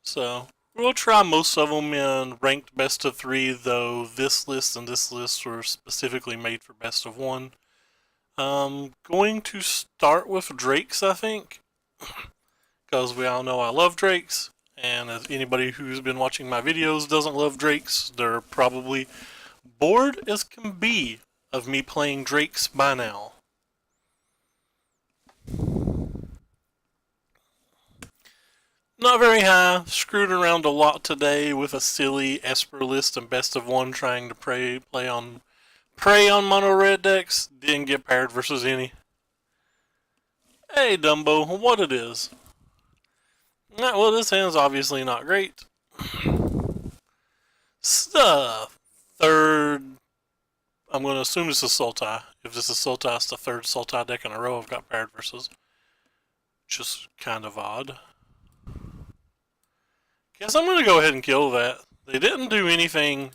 So we'll try most of them in ranked best of 3, though this list and this list were specifically made for best of 1. Going to start with Drakes, I think, because we all know I love Drakes, and as anybody who's been watching my videos doesn't love Drakes, they're probably bored as can be of me playing Drakes by now. Not very high. Screwed around a lot today with a silly Esper list and best of 1 trying to prey on mono red decks. Didn't get paired versus any. Hey Dumbo, what it is? Well, this hand's obviously not great. It's the third. I'm going to assume this is Sultai. If this is Sultai, it's the third Sultai deck in a row I've got paired versus. Just kind of odd. Guess I'm going to go ahead and kill that. They didn't do anything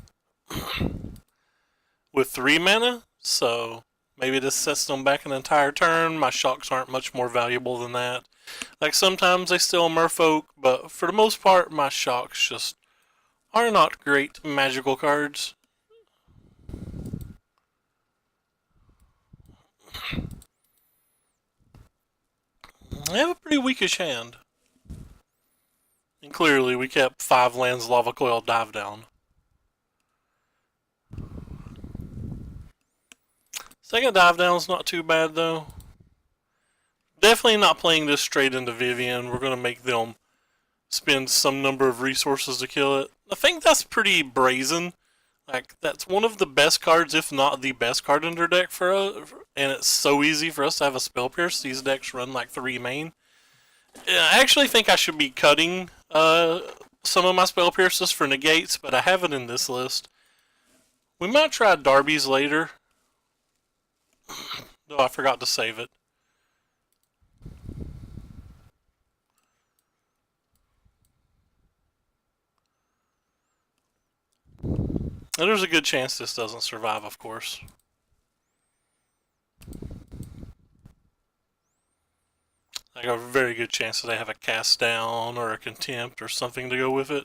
with 3 mana, so maybe this sets them back an entire turn. My shocks aren't much more valuable than that. Like, sometimes they still merfolk, but for the most part, my shocks just are not great magical cards. I have a pretty weakish hand. And clearly we kept 5 lands Lava Coil Dive Down. Second Dive Down's not too bad though. Definitely not playing this straight into Vivian. We're going to make them spend some number of resources to kill it. I think that's pretty brazen. Like, that's one of the best cards, if not the best card in their deck for us. And it's so easy for us to have a Spell Pierce. These decks run like 3 main. I actually think I should be cutting some of my Spell Pierces for negates, but I have it in this list. We might try Darby's later. Though I forgot to save it. And there's a good chance this doesn't survive, of course. I got a very good chance that they have a cast down or a contempt or something to go with it.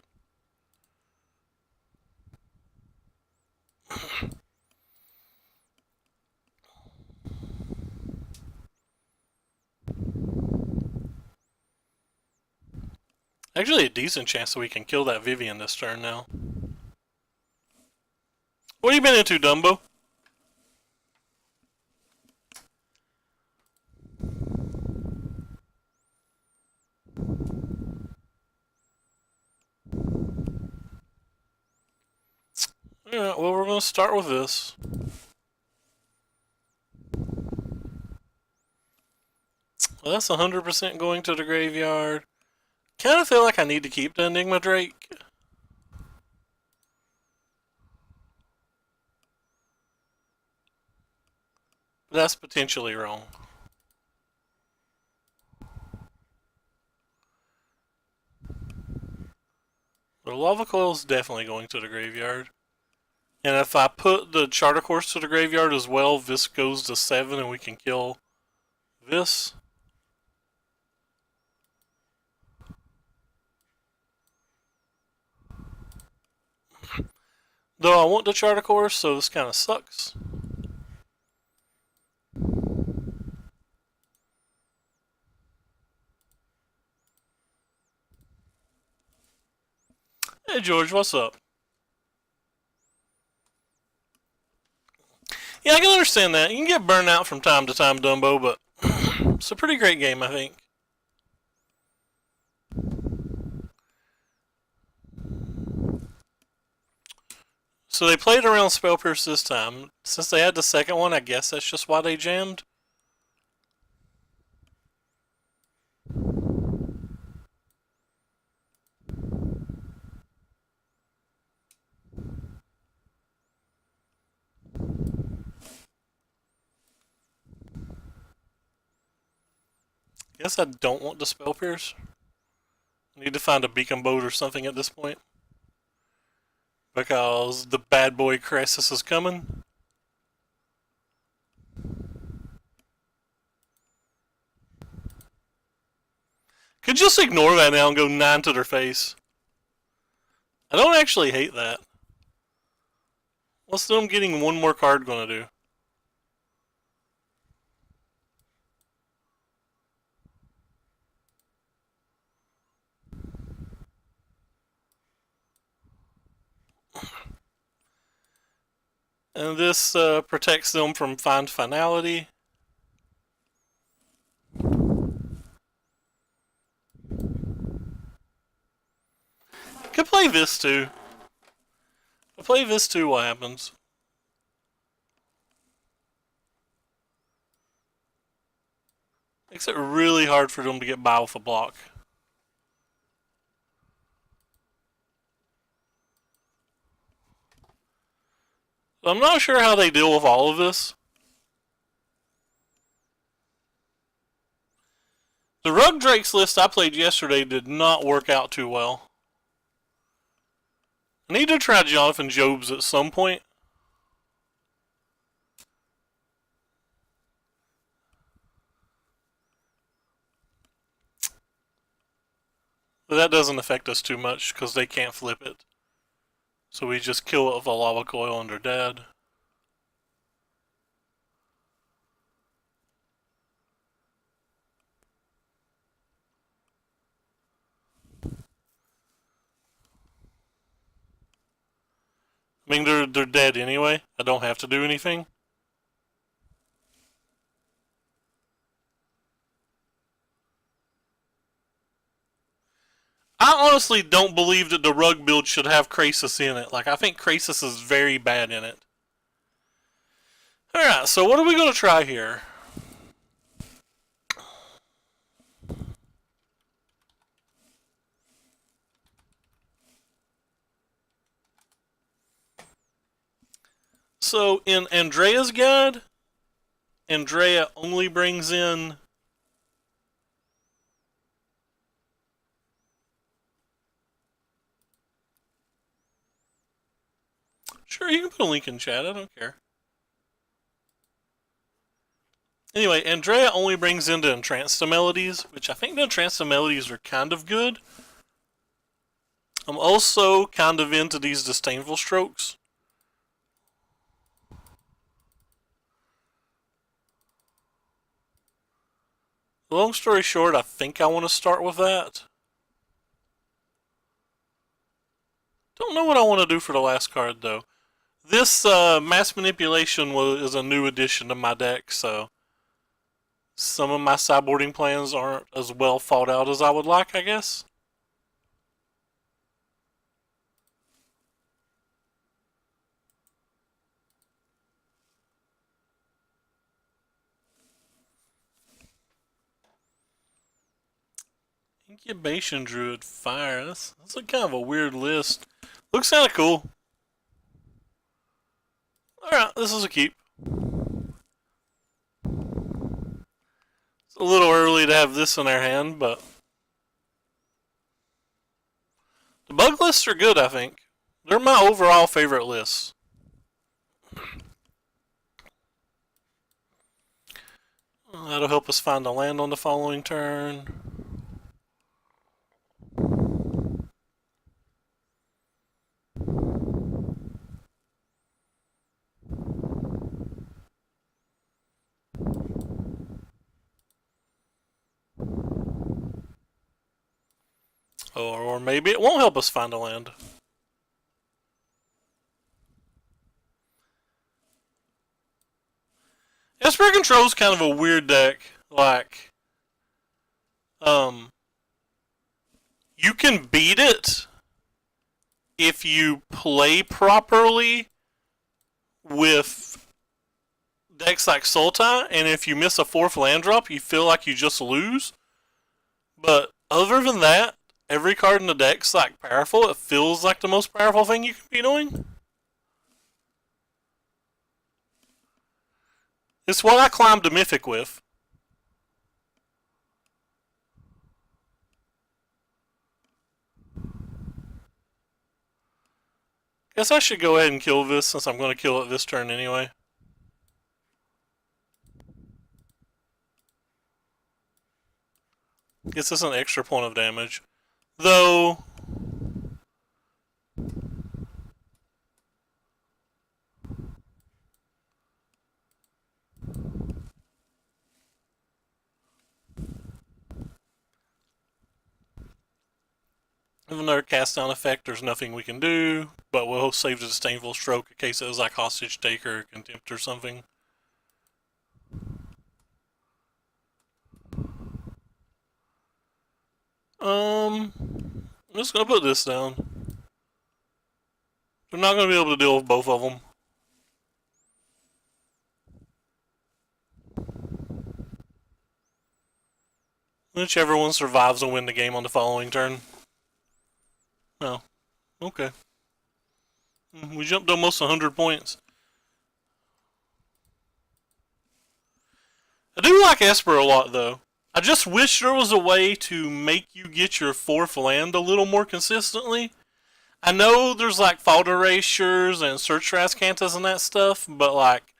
Actually, a decent chance that we can kill that Vivian this turn now. What have you been into, Dumbo? Alright, well, we're going to start with this. Well, that's 100% going to the graveyard. Kind of feel like I need to keep the Enigma Drake. But that's potentially wrong. The Lava Coil is definitely going to the graveyard. And if I put the Charter Course to the graveyard as well, this goes to 7 and we can kill this. Though I want the Charter Course, so this kind of sucks. Hey George, what's up? Yeah, I can understand that. You can get burned out from time to time, Dumbo, but it's a pretty great game, I think. So they played around Spell Pierce this time. Since they had the second one, I guess that's just why they jammed. Guess I don't want the Spell Pierce. I need to find a Beacon Boat or something at this point. Because the bad boy crisis is coming. Could just ignore that now and go 9 to their face. I don't actually hate that. What's them getting one more card gonna do? And this protects them from Find Finality. Could play this too. I'll play this too, what happens? Makes it really hard for them to get by with a block. So I'm not sure how they deal with all of this. The Rug Drakes list I played yesterday did not work out too well. I need to try Jonathan Jobs at some point. But that doesn't affect us too much because they can't flip it. So we just kill it with a lava coil and they're dead. I mean, they're dead anyway. I don't have to do anything. I honestly don't believe that the rug build should have Krasis in it. Like, I think Krasis is very bad in it. Alright, so what are we going to try here? So, in Andrea's guide, Andrea only brings in sure, you can put a link in chat, I don't care. Anyway, Andrea only brings in the Entranced Melodies, which I think the Entranced Melodies are kind of good. I'm also kind of into these Disdainful Strokes. Long story short, I think I want to start with that. Don't know what I want to do for the last card, though. This Mass Manipulation is a new addition to my deck, so some of my sideboarding plans aren't as well thought out as I would like, I guess. Incubation Druid Fire. That's a kind of a weird list. Looks kind of cool. Alright, this is a keep. It's a little early to have this in our hand, but the bug lists are good, I think. They're my overall favorite lists. That'll help us find a land on the following turn. Or maybe it won't help us find a land. Esper Control's kind of a weird deck. Like, you can beat it if you play properly with decks like Sultai, and if you miss a 4th land drop, you feel like you just lose. But other than that, every card in the deck's like powerful. It feels like the most powerful thing you can be doing. It's what I climbed to Mythic with. Guess I should go ahead and kill this since I'm going to kill it this turn anyway. Guess it's an extra point of damage. Though, With another cast down effect, there's nothing we can do, but we'll save the disdainful stroke in case it was like hostage taker, contempt, or something. I'm just gonna put this down. We're not gonna be able to deal with both of them. Whichever one survives will win the game on the following turn. Oh, okay. We jumped almost 100 points. I do like Esper a lot, though. I just wish there was a way to make you get your 4th land a little more consistently. I know there's like Fault Erasures and Search for Ascanthus and that stuff, but like,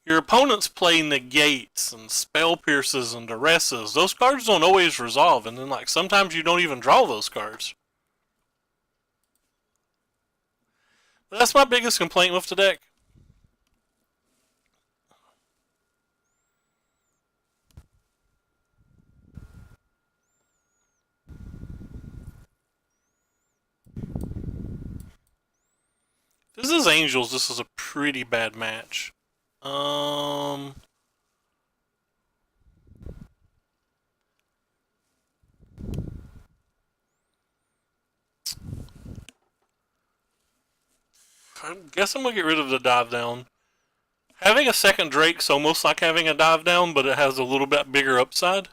your opponents play Negates and Spell Pierces and Duresses. Those cards don't always resolve, and then like sometimes you don't even draw those cards. But that's my biggest complaint with the deck. This is Angels. This is a pretty bad match. I guess I'm gonna get rid of the dive down. Having a second Drake's almost like having a dive down, but it has a little bit bigger upside.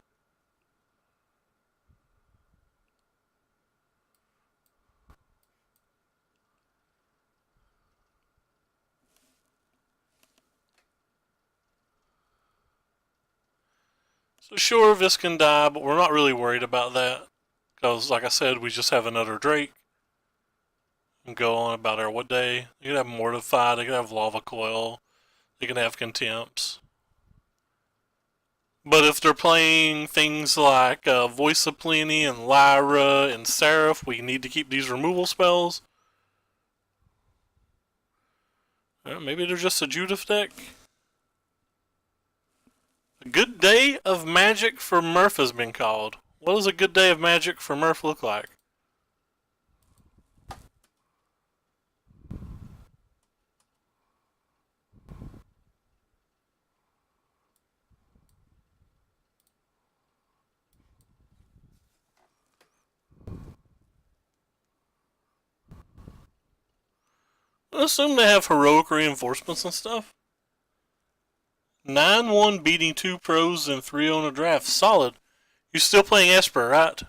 So sure, this can die, but we're not really worried about that. Because, like I said, we just have another Drake. And go on about our what day. They could have Mortified, they could have Lava Coil, they can have Contempts. But if they're playing things like Voice of Plenty and Lyra and Seraph, we need to keep these removal spells. Maybe they're just a Judith deck. A good day of magic for Murph has been called. What does a good day of magic for Murph look like? I assume they have heroic reinforcements and stuff. 9-1 beating 2 pros and 3 on a draft. Solid. You're still playing Esper, right?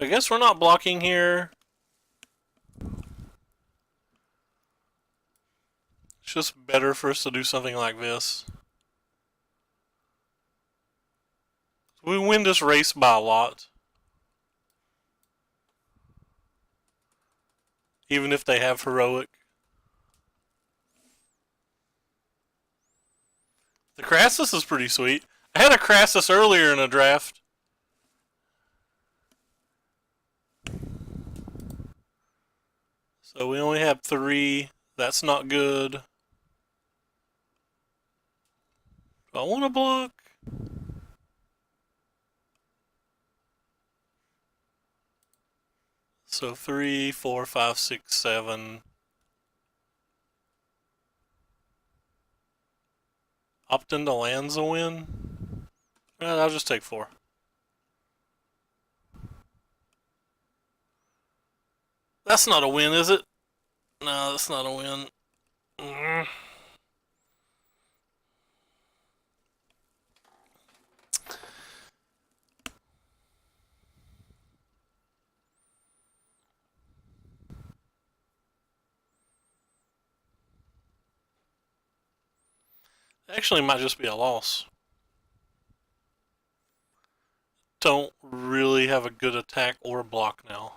I guess we're not blocking here. It's just better for us to do something like this. We win this race by a lot. Even if they have heroic. The Crassus is pretty sweet. I had a Crassus earlier in a draft. So we only have 3. That's not good. Do I want to block? So 3, 4, 5, 6, 7. Opt into lands a win? I'll just take 4. That's not a win, is it? No, that's not a win. Actually, it might just be a loss. Don't really have a good attack or block now.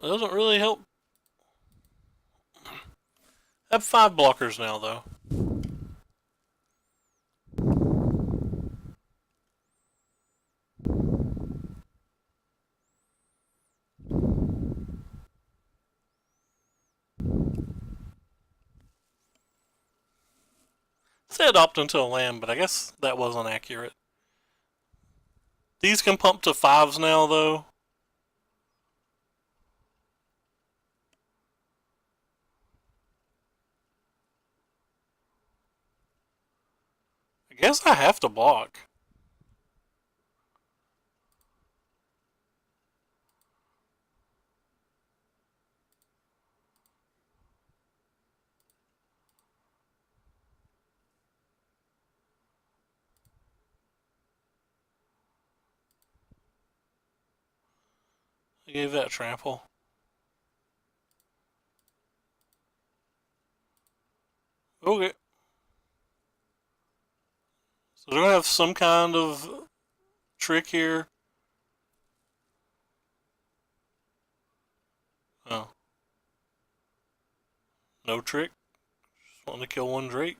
It doesn't really help. I have 5 blockers now, though. I said opt into a land, but I guess that wasn't accurate. These can pump to 5s now, though. I guess I have to block. I gave that trample. Okay. So they're gonna have some kind of trick here. Oh. No trick. Just wanting to kill one Drake.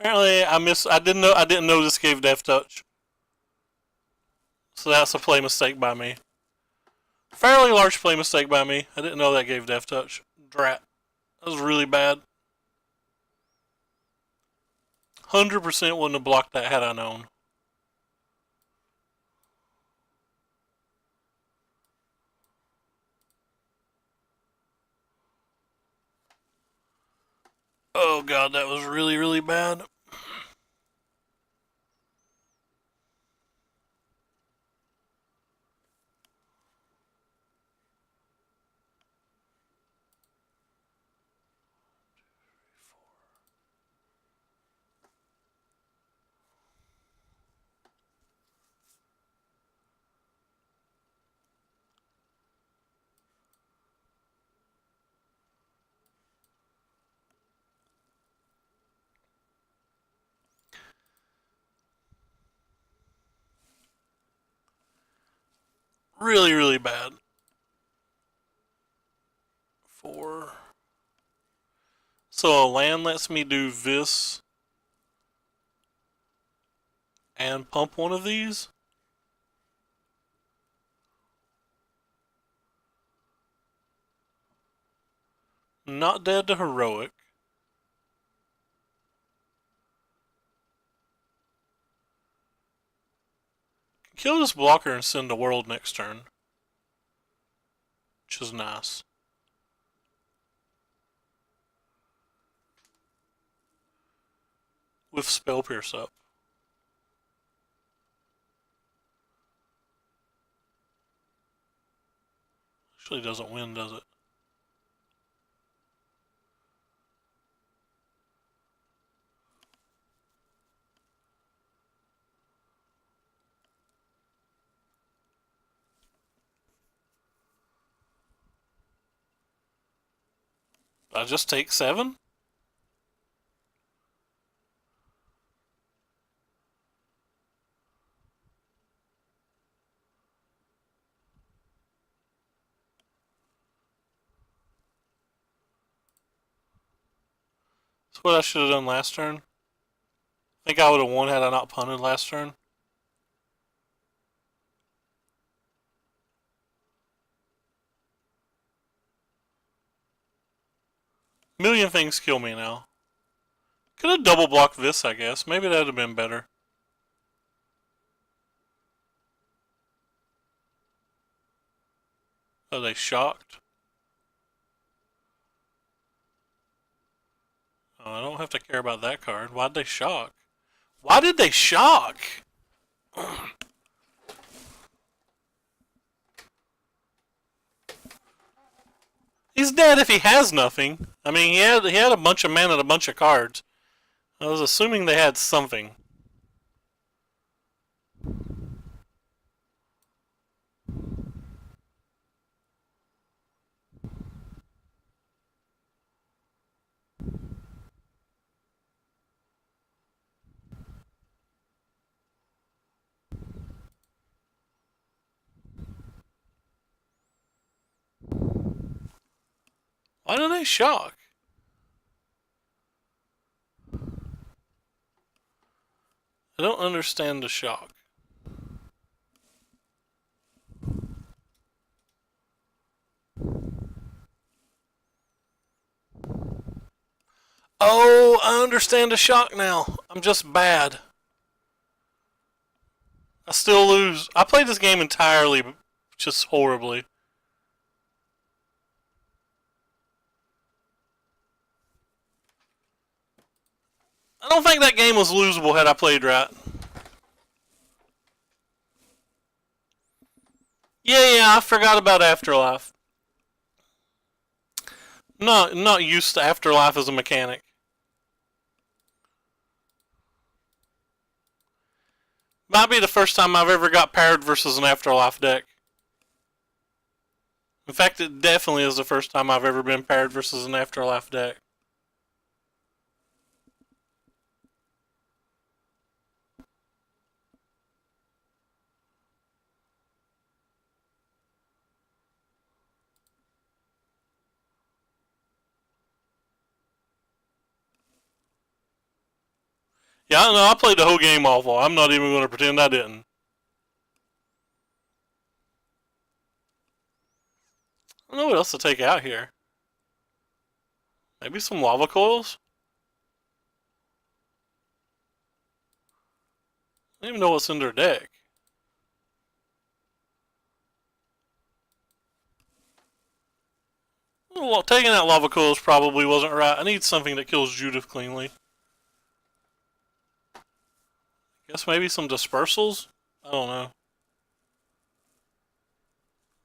Apparently I didn't know this gave Death Touch. So that's a play mistake by me. Fairly large play mistake by me. I didn't know that gave Death Touch. Drat. That was really bad. 100% wouldn't have blocked that had I known. Oh god, that was really, really bad. Really, really bad. 4. So a land lets me do this and pump one of these. Not dead to heroic. Kill this blocker and send a world next turn. Which is nice. With Spell Pierce up. Actually doesn't win, does it? I just take 7? That's what I should have done last turn. I think I would have won had I not punted last turn. Million things kill me now. Could have double blocked this, I guess. Maybe that would have been better. Are they shocked? Oh, I don't have to care about that card. Why'd they shock? Why did they shock? He's dead if he has nothing. I mean, he had a bunch of mana and a bunch of cards. I was assuming they had something. Why do they shock? I don't understand the shock. Oh, I understand the shock now. I'm just bad. I still lose. I played this game entirely, just horribly. I don't think that game was losable had I played right. Yeah, I forgot about Afterlife. Not used to Afterlife as a mechanic. Might be the first time I've ever got paired versus an Afterlife deck. In fact, it definitely is the first time I've ever been paired versus an Afterlife deck. Yeah, I know. I played the whole game awful. I'm not even going to pretend I didn't. I don't know what else to take out here. Maybe some lava coils? I don't even know what's in their deck. Well, taking out lava coils probably wasn't right. I need something that kills Judith cleanly. Guess maybe some dispersals? I don't know.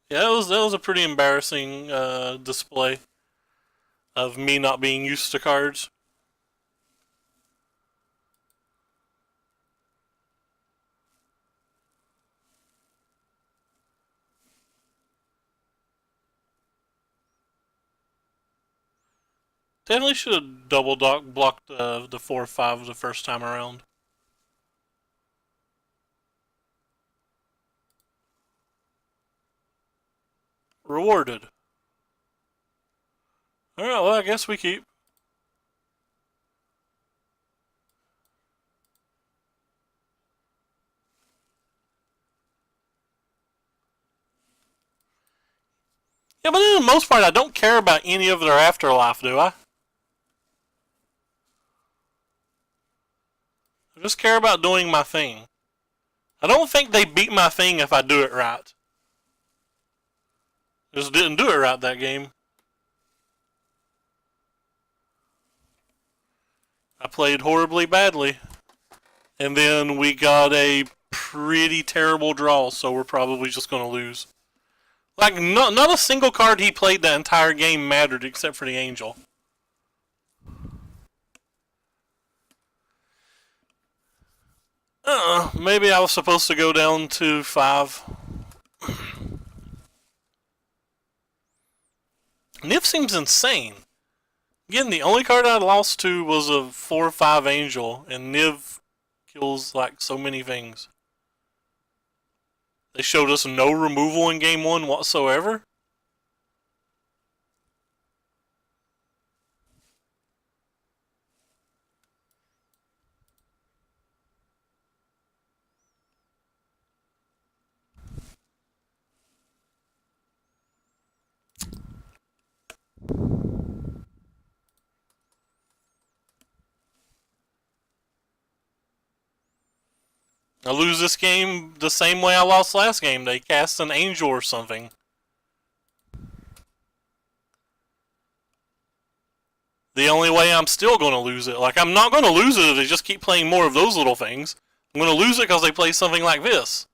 Yeah, that was a pretty embarrassing display of me not being used to cards. Definitely should have double blocked the 4/5 the first time around. Rewarded. Alright, well, I guess we keep. Yeah, but in the most part, I don't care about any of their afterlife, do I? I just care about doing my thing. I don't think they beat my thing if I do it right. Just didn't do it right that game. I played horribly badly. And then we got a pretty terrible draw, so we're probably just going to lose. Like, not a single card he played that entire game mattered except for the Angel. Maybe I was supposed to go down to 5. Niv seems insane. Again, the only card I lost to was a 4/5 Angel, and Niv kills like so many things. They showed us no removal in game 1 whatsoever. I lose this game the same way I lost last game. They cast an Angel or something. The only way I'm still going to lose it. Like, I'm not going to lose it if they just keep playing more of those little things. I'm going to lose it because they play something like this.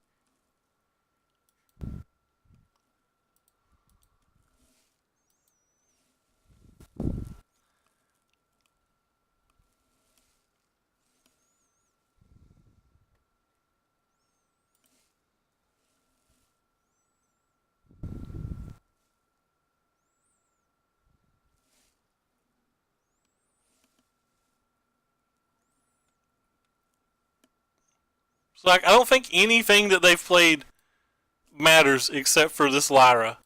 It's like, I don't think anything that they've played matters except for this Lyra.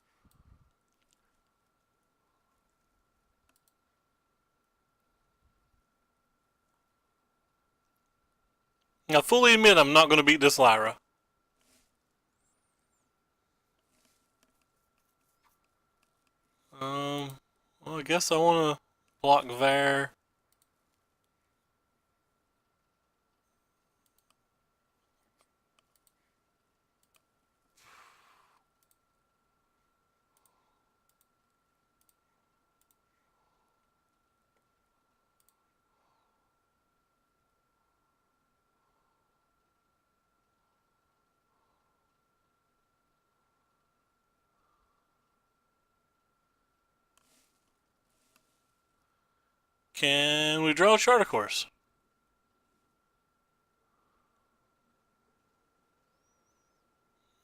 I fully admit I'm not going to beat this Lyra. Well, I guess I want to block there. Can we draw a charter course?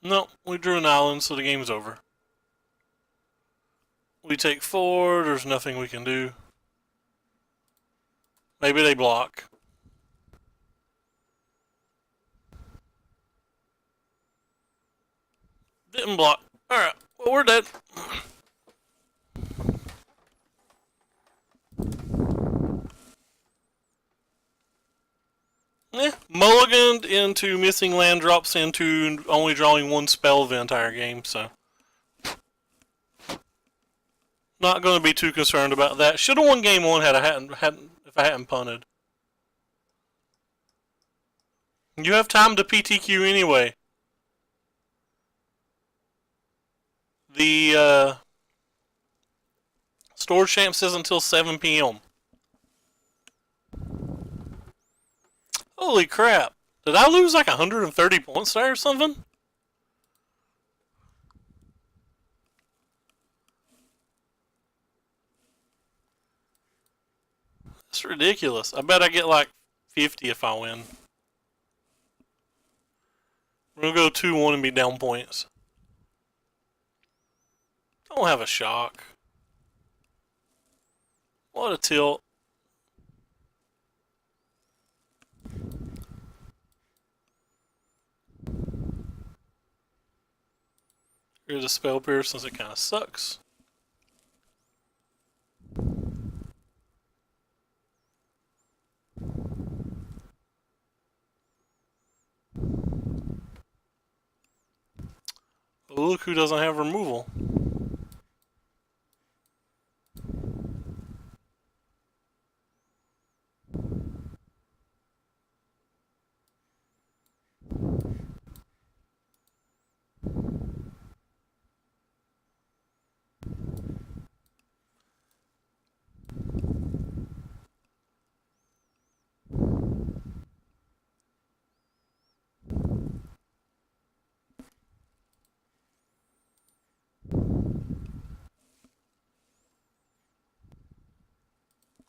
No, we drew an island, so the game's over. We take 4, there's nothing we can do. Maybe they block. Didn't block. Alright, well, we're dead. Mulliganed into missing land drops into only drawing 1 spell the entire game, so. Not going to be too concerned about that. Should have won game 1 if I hadn't punted. You have time to PTQ anyway. The store champ says until 7 p.m. Holy crap. Did I lose like 130 points there or something? That's ridiculous. I bet I get like 50 if I win. We're going to go 2-1 and be down points. Don't have a shock. What a tilt. Here's a spell pierce since it kind of sucks. Oh, look who doesn't have removal.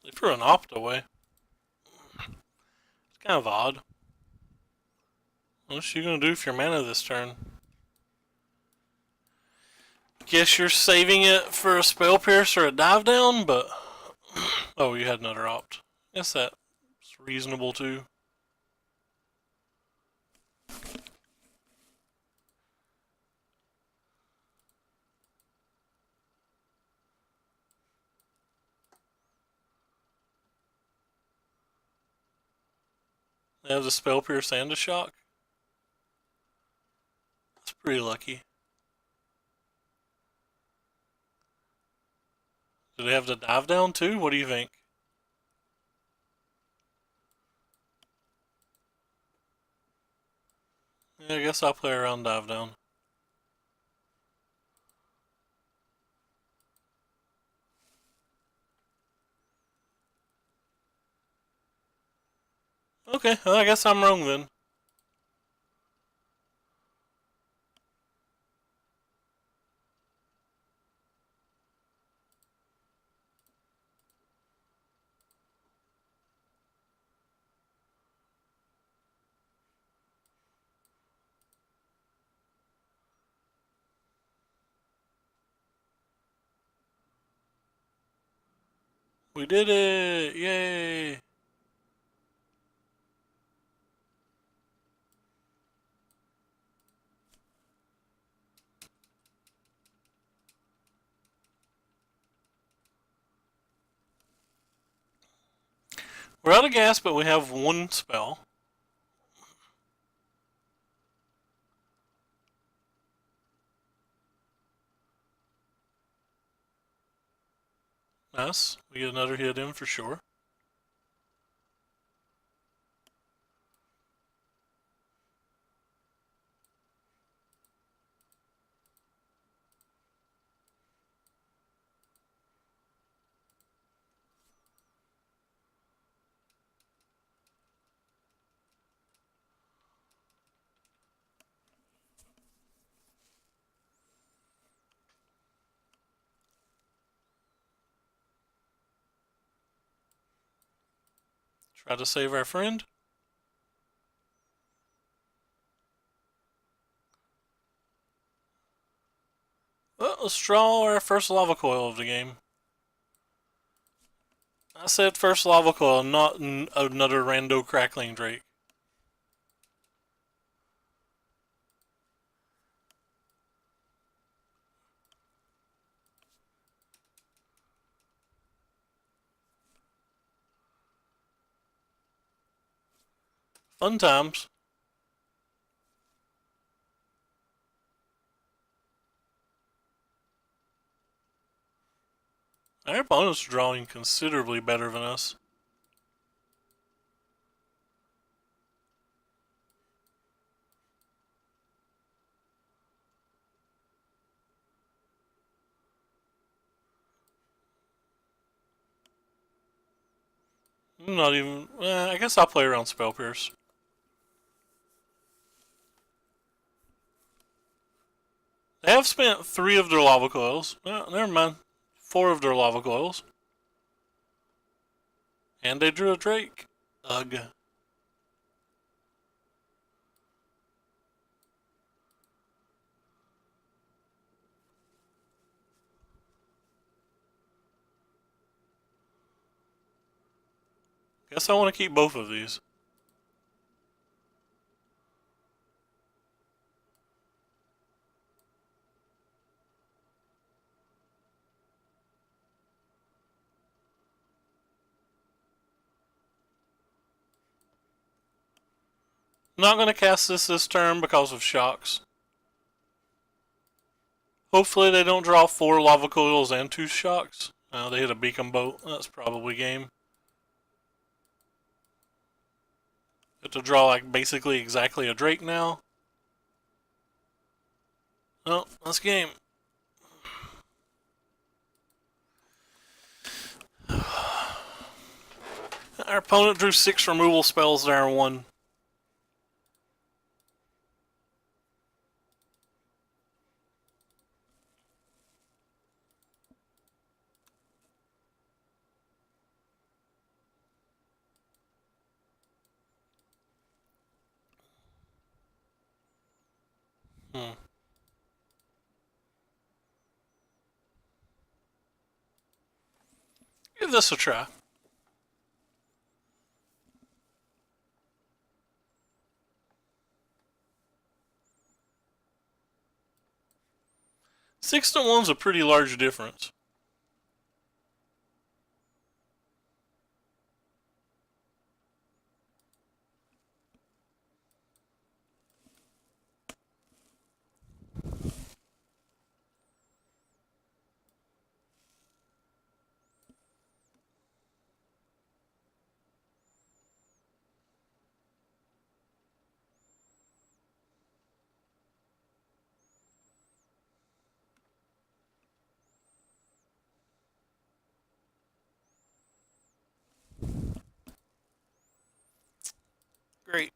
They threw an opt away. It's kind of odd. What's you gonna do for your mana this turn? Guess you're saving it for a spell pierce or a dive down, but oh, you had another opt. Guess that's reasonable too. They have the spell pierce and a shock. That's pretty lucky. Do they have the dive down too? What do you think? Yeah, I guess I'll play around dive down. Okay, well, I guess I'm wrong then. We did it! Yay! We're out of gas, but we have 1 spell. Nice. We get another hit in for sure. Try to save our friend. Well, let's draw our first lava coil of the game. I said first lava coil, not another rando crackling drake. Fun times. Our opponent's drawing considerably better than us. Not even. I guess I'll play around Spell Pierce. They have spent 3 of their lava coils. Never mind. 4 of their lava coils. And they drew a drake. Ugh. Guess I want to keep both of these. Not going to cast this turn because of shocks. Hopefully they don't draw 4 lava coils and 2 shocks. They hit a beacon boat. That's probably game. Have to draw like basically exactly a drake now. Oh, that's game. Our opponent drew 6 removal spells there in 1. Give this a try. Six to one's a pretty large difference. Great.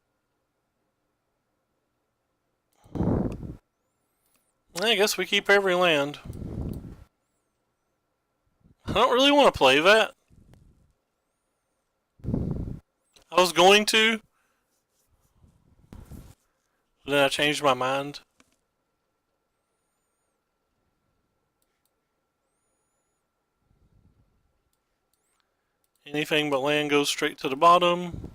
I guess we keep every land. I don't really want to play that. I was going to, but then I changed my mind. Anything but land goes straight to the bottom.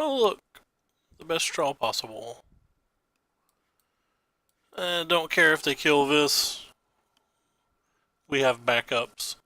Oh look, the best draw possible. Don't care if they kill this. We have backups.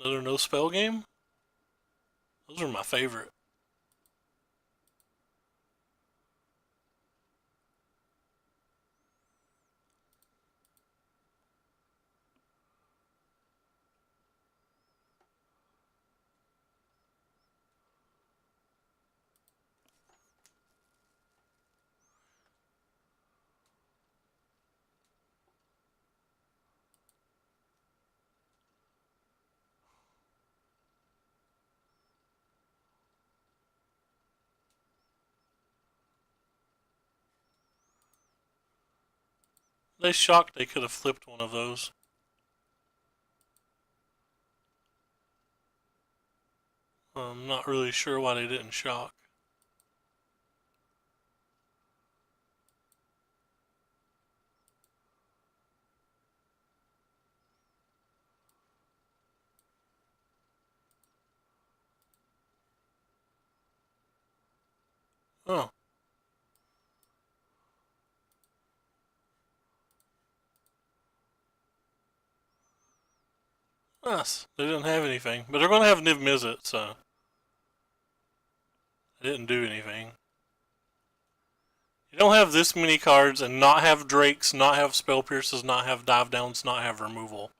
Another no spell game? Those are my favorite. They shocked they could have flipped one of those. I'm not really sure why they didn't shock. Oh. Nice. They didn't have anything. But they're going to have Niv Mizzet, so. They didn't do anything. You don't have this many cards and not have Drakes, not have Spell Pierces, not have Dive Downs, not have Removal.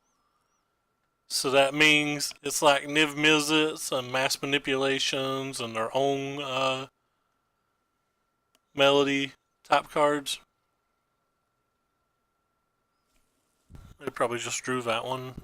So that means it's like Niv Mizzets and Mass Manipulations and their own Melody type cards. They probably just drew that one.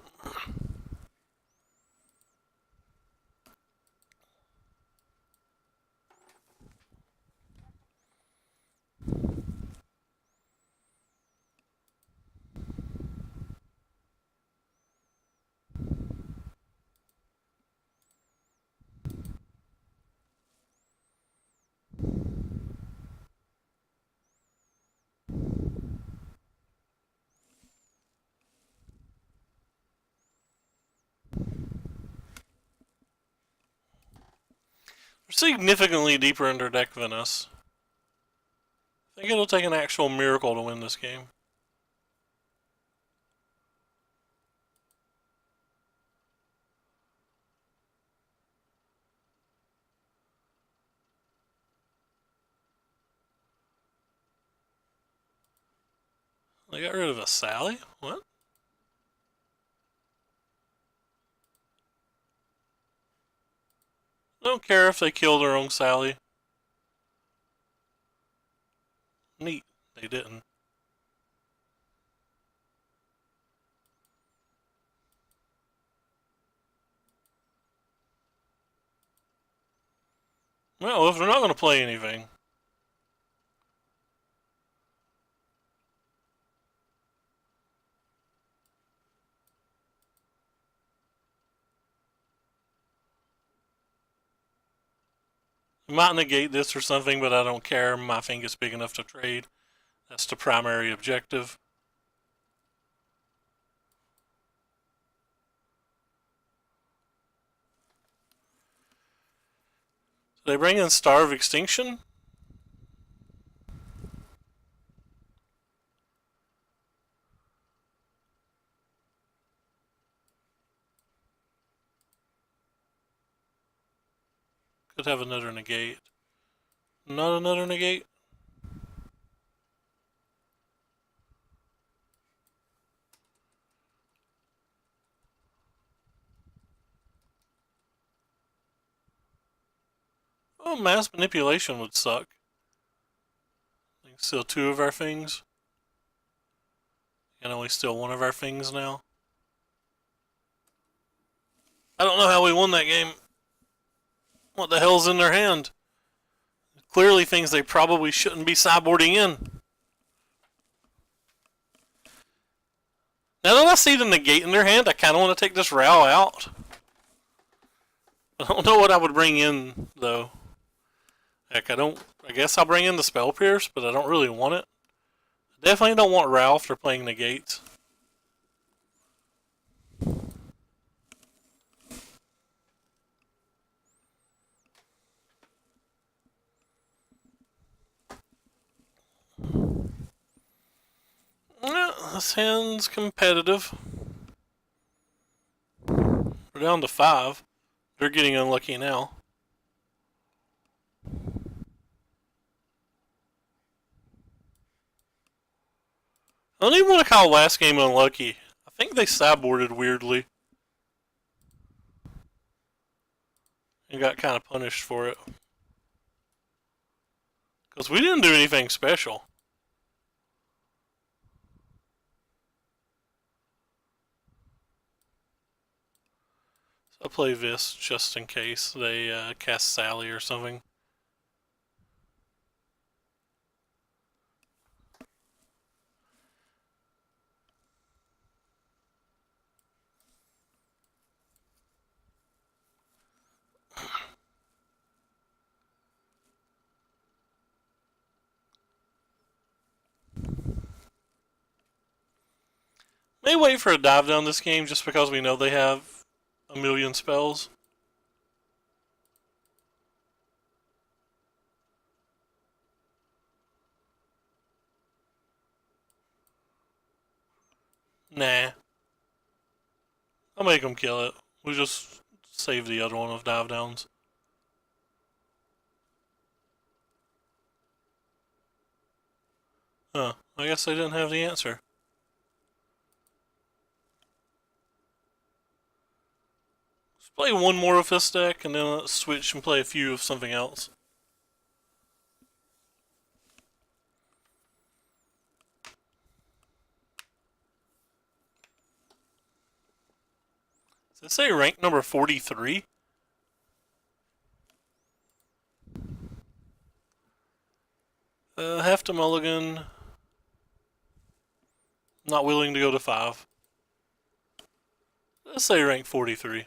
They're significantly deeper in their deck than us. I think it'll take an actual miracle to win this game. They got rid of a Sally? What? I don't care if they kill their own Sally. Neat. They didn't. Well, if they're not going to play anything. I might negate this or something, but I don't care. My thing is big enough to trade. That's the primary objective. So they bring in Star of Extinction? Could have another negate. Not another negate? Oh, Mass Manipulation would suck. We can steal two of our things. And only steal one of our things now. I don't know how we won that game. What the hell's in their hand? Clearly things they probably shouldn't be sideboarding in. Now that I see the negate in their hand, I kind of want to take this Row out. I don't know what I would bring in, though. Heck, I guess I'll bring in the Spell Pierce, but I don't really want it. I definitely don't want Ralph for playing negates. Yeah, this hand's competitive. We're down to 5. They're getting unlucky now. I don't even want to call last game unlucky. I think they sideboarded weirdly. And got kind of punished for it. Because we didn't do anything special. So I'll play this just in case they cast Sally or something. May wait for a dive down this game just because we know they have a million spells. Nah. I'll make them kill it. We'll just save the other one of dive downs. Huh. I guess they didn't have the answer. Let's play one more of this deck and then let's switch and play a few of something else. Does it say rank number 43? Have to mulligan. Not willing to go to 5. Let's say rank 43.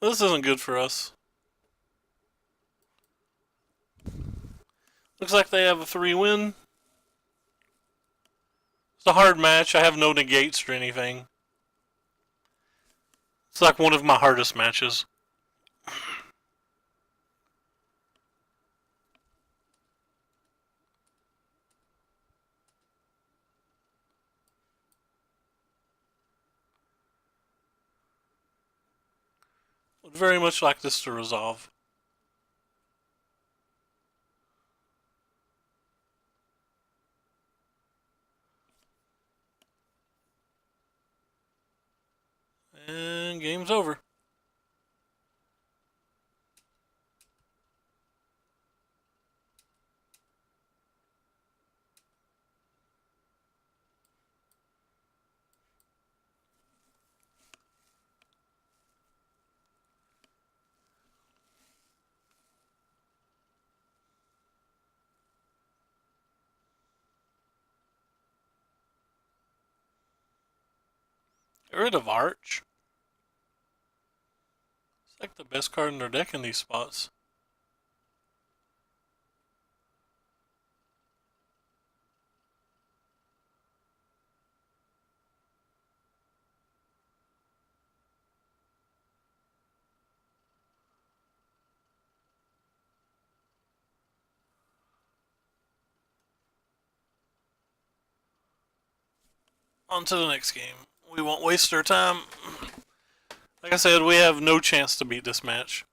This isn't good for us. Looks like they have a 3-win. It's a hard match. I have no negates or anything. It's like one of my hardest matches. Would very much like this to resolve. And game's over. Get rid of Arch. It's like the best card in their deck in these spots. On to the next game. We won't waste our time. Like I said, we have no chance to beat this match.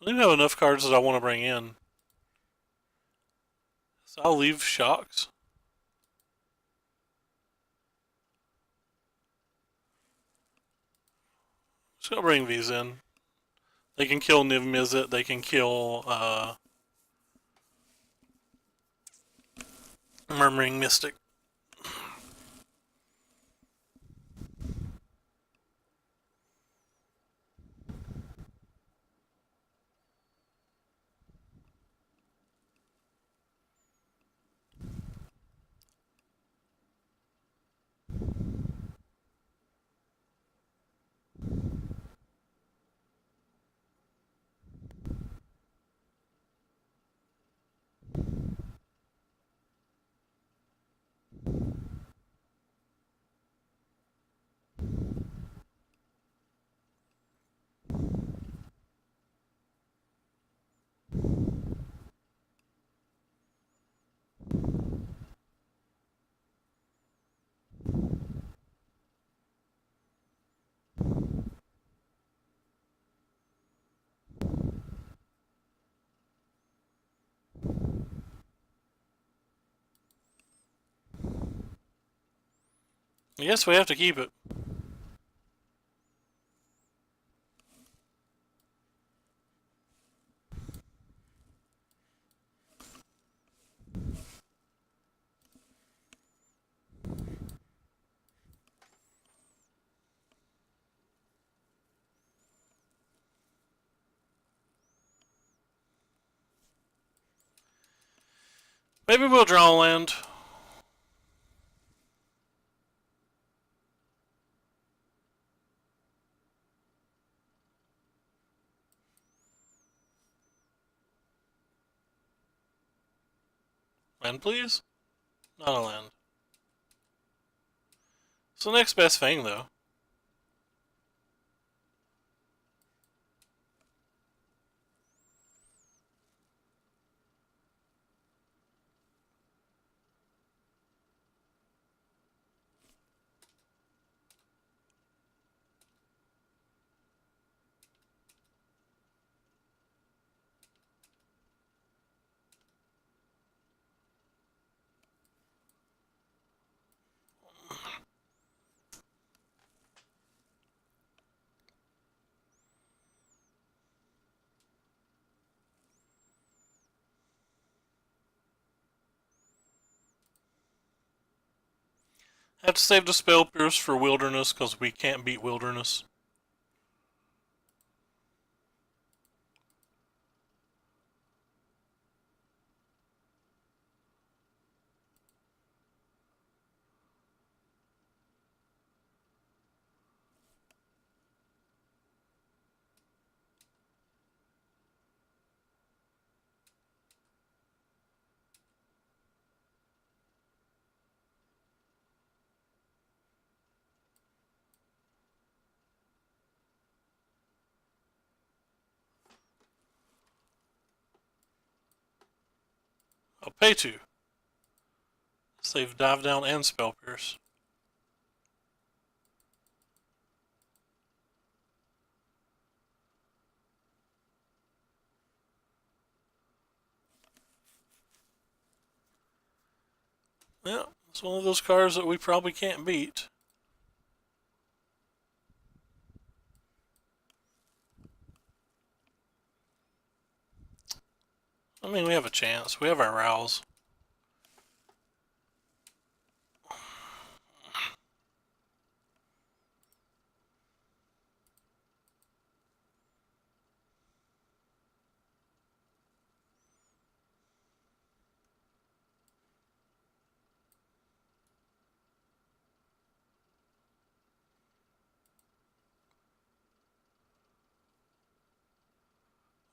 I don't have enough cards that I want to bring in. So I'll leave Shocks. Just gonna bring these in. They can kill Niv Mizzet, they can kill Murmuring Mystic. Yes, we have to keep it. Maybe we'll draw a land. Land, please? Not a land. It's the next best thing, though. Have to save the Spell Pierce for Wilderness because we can't beat Wilderness. I'll pay 2. Save Dive Down and Spell Pierce. Yeah, it's one of those cards that we probably can't beat. I mean, we have a chance. We have our Rouse.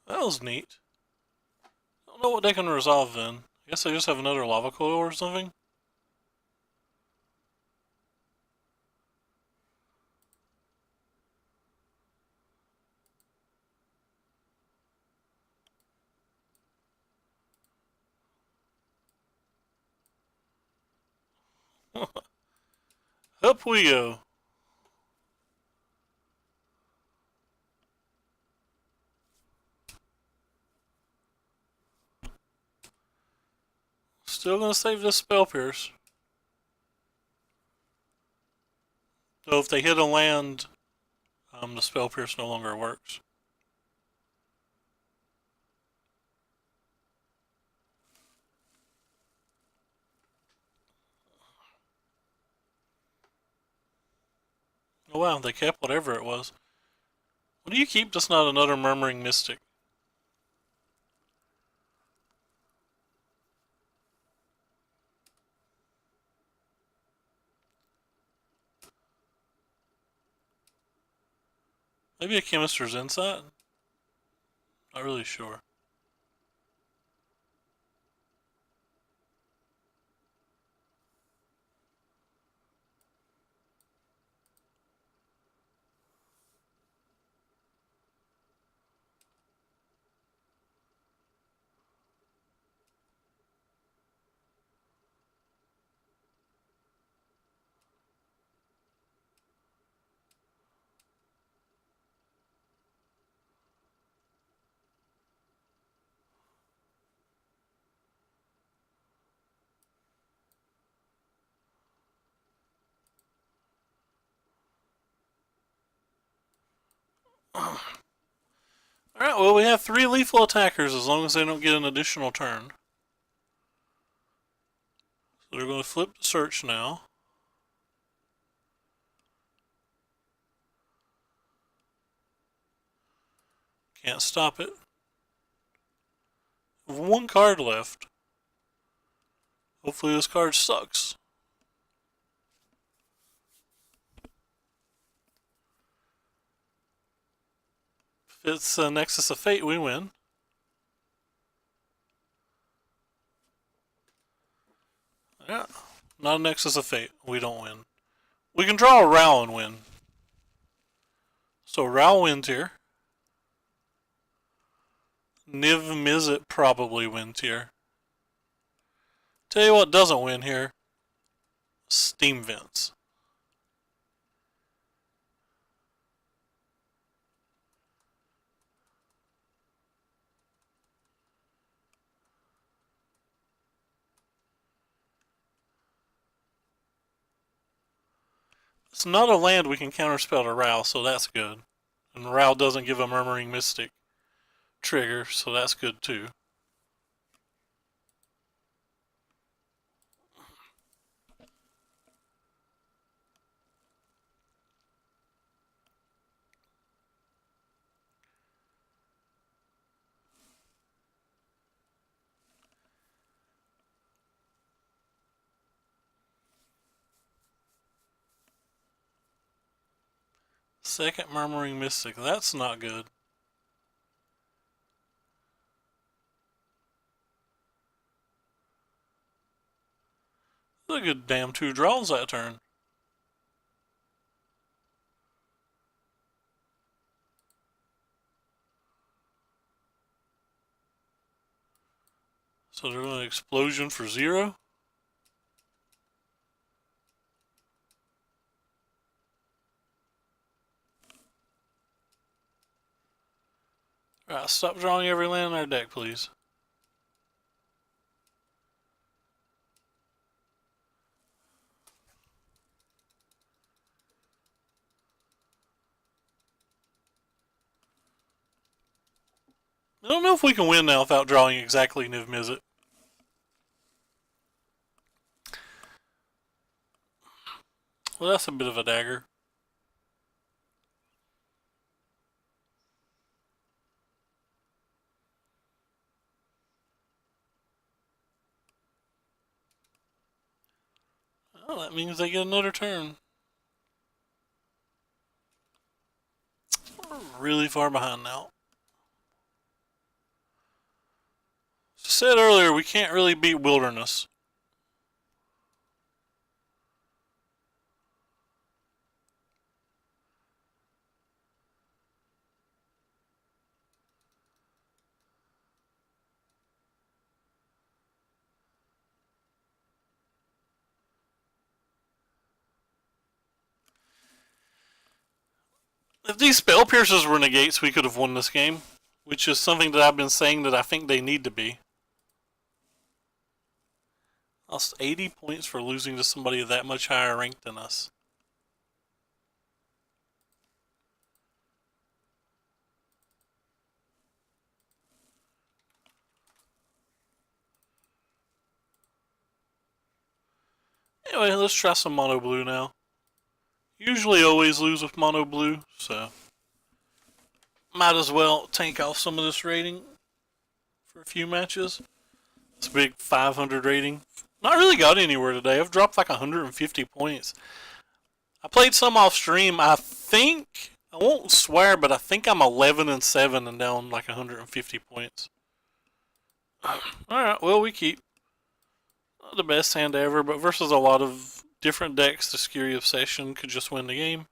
That was neat. I don't know what they can resolve then. I guess they just have another Lava Coil or something? Up we go. Still gonna save this Spell Pierce. So if they hit a land, the Spell Pierce no longer works. Oh wow, they kept whatever it was. What do you keep that's not another Murmuring Mystic? Maybe a Chemist's Insight? Not really sure. Alright, well we have 3 lethal attackers as long as they don't get an additional turn. So they're going to flip the search now. Can't stop it. 1 card left. Hopefully this card sucks. If it's a Nexus of Fate, we win. Yeah, not a Nexus of Fate. We don't win. We can draw a Ral and win. So Ral wins here. Niv Mizzet probably wins here. Tell you what doesn't win here. Steam Vents. It's not a land we can counterspell to Ral, so that's good. And Ral doesn't give a Murmuring Mystic trigger, so that's good too. Second Murmuring Mystic, that's not good. That's a good damn 2 draws that turn. So they're going to Explosion for 0. Alright, stop drawing every land in our deck, please. I don't know if we can win now without drawing exactly Niv Mizzet. Well, that's a bit of a dagger. Oh, that means they get another turn. We're really far behind now. As I said earlier, we can't really beat Wilderness. If these Spell Piercers were negates, we could have won this game, which is something that I've been saying that I think they need to be. Lost 80 points for losing to somebody that much higher ranked than us. Anyway, let's try some mono blue now. Usually always lose with mono blue, so might as well tank off some of this rating for a few matches. It's a big 500 rating. Not really got anywhere today. I've dropped like 150 points. I played some off stream. I think, I won't swear, but I think I'm 11-7 and down like 150 points. Alright, well, we keep. Not the best hand ever, but versus a lot of different decks, the Scary Obsession could just win the game.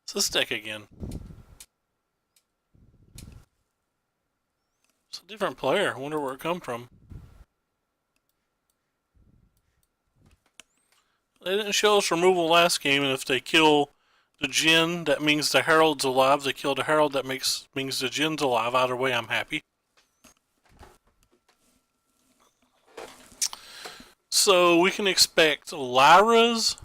It's this deck again. It's a different player. I wonder where it come from. They didn't show us removal last game, and if they kill the Djinn, that means the Herald's alive. They kill the Herald, that means the Djinn's alive. Either way, I'm happy. So we can expect Lyras,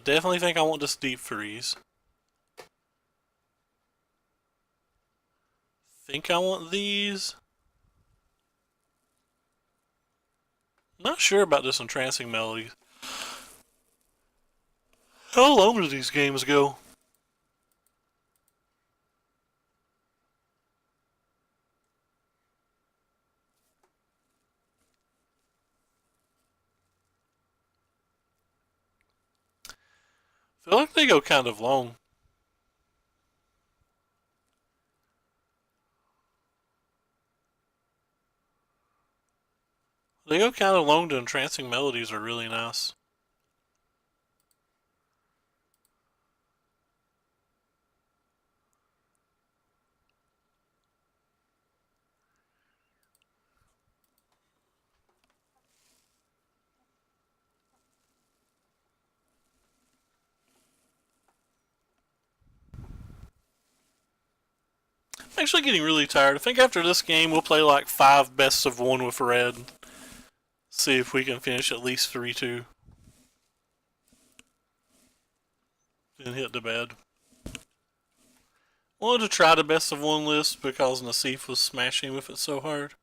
definitely think I want this deep freeze. Think I want these. Not sure about this entrancing melodies. How long do these games go? I feel like they go kind of long. They go kind of long. The entrancing melodies are really nice. I'm actually getting really tired. I think after this game we'll play like 5 best of 1 with red. See if we can finish at least 3-2. Then hit the bed. Wanted to try the best of 1 list because Nassif was smashing with it so hard.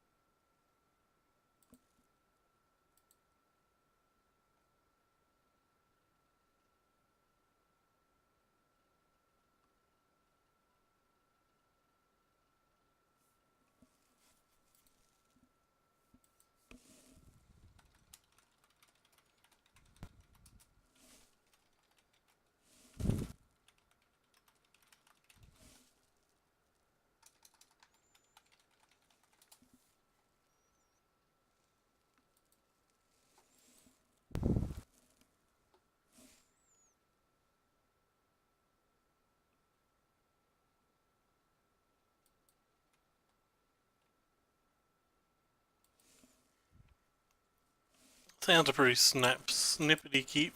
Sounds a pretty snippety keep.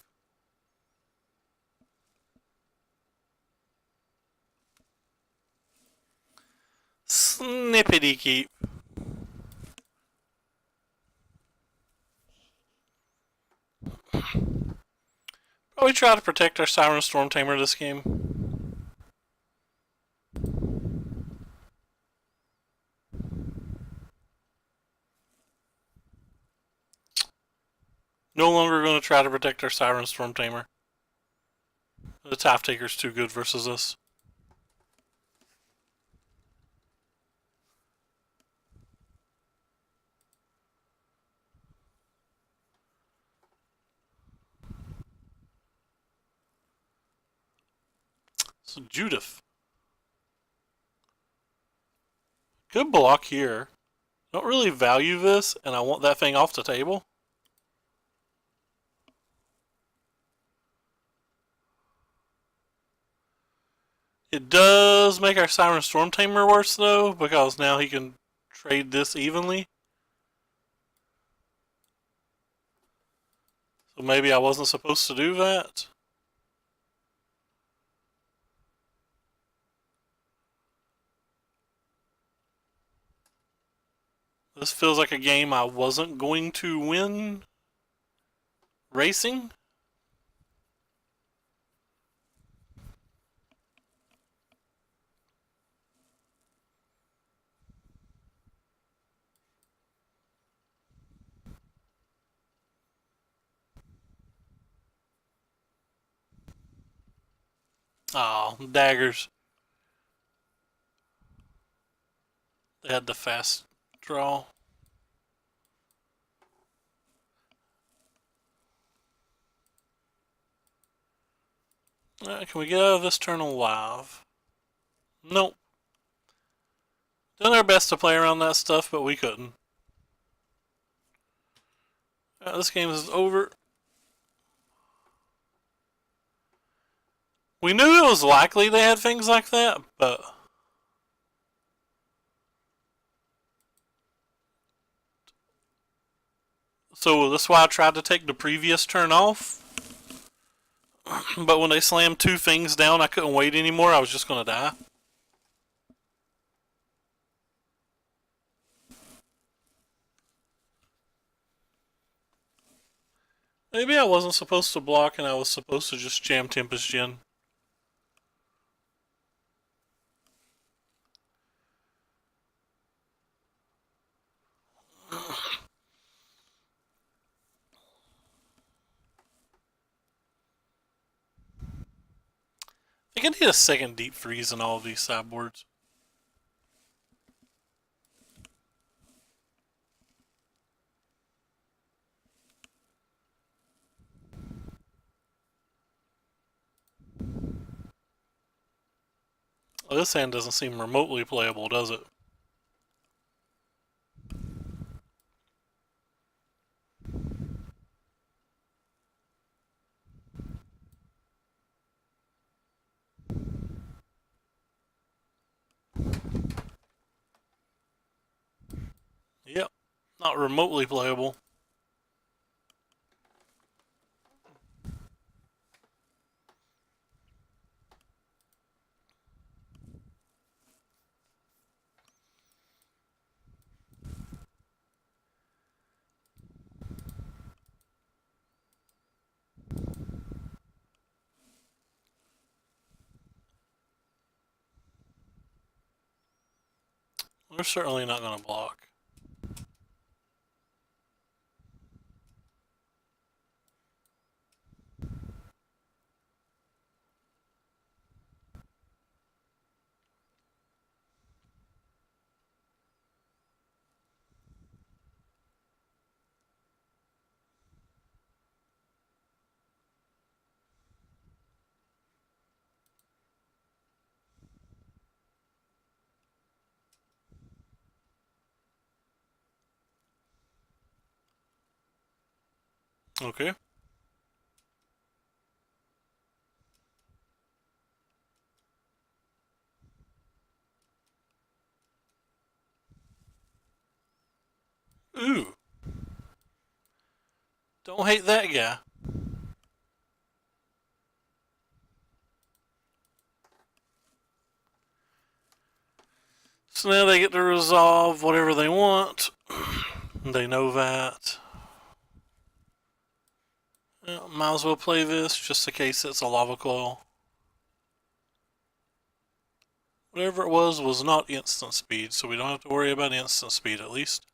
Snippety keep. Probably try to protect our Siren Storm Tamer this game. No longer going to try to protect our Siren Storm Tamer. The Tide Taker's too good versus us. So Judith. Good block here. Don't really value this, and I want that thing off the table. It does make our Siren Storm Tamer worse, though, because now he can trade this evenly. So maybe I wasn't supposed to do that. This feels like a game I wasn't going to win racing. Oh, daggers. They had the fast draw. Can we get out of this turn alive? Nope. Done our best to play around that stuff, but we couldn't. This game is over. We knew it was likely they had things like that, but... So that's why I tried to take the previous turn off. But when they slammed 2 things down, I couldn't wait anymore. I was just going to die. Maybe I wasn't supposed to block and I was supposed to just jam Tempest Gen. I think I need a second deep freeze in all of these sideboards. Well, this hand doesn't seem remotely playable, does it? Yep, not remotely playable. We're certainly not going to block. Okay. Ooh. Don't hate that guy. So now they get to resolve whatever they want. They know that. Might as well play this just in case it's a lava coil. Whatever it was not instant speed, so we don't have to worry about instant speed at least.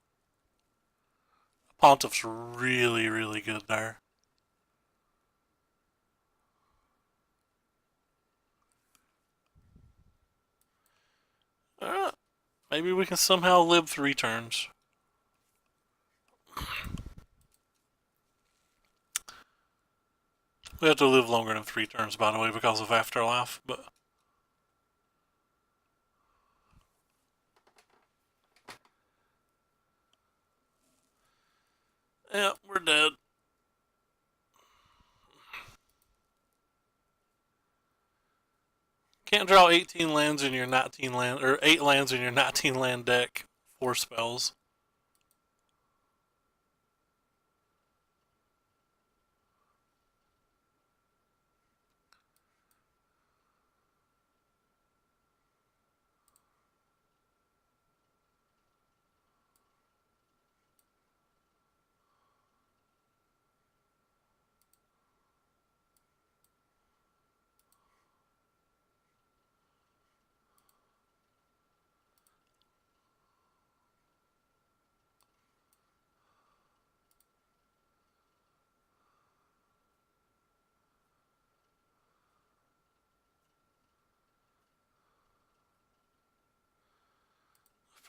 Pontiff's really, really good there. Alright. Maybe we can somehow live 3 turns. We have to live longer than 3 turns, by the way, because of Afterlife, but... yeah, we're dead. Can't draw 18 lands in your 19 land, or 8 lands in your 19 land deck. 4 spells.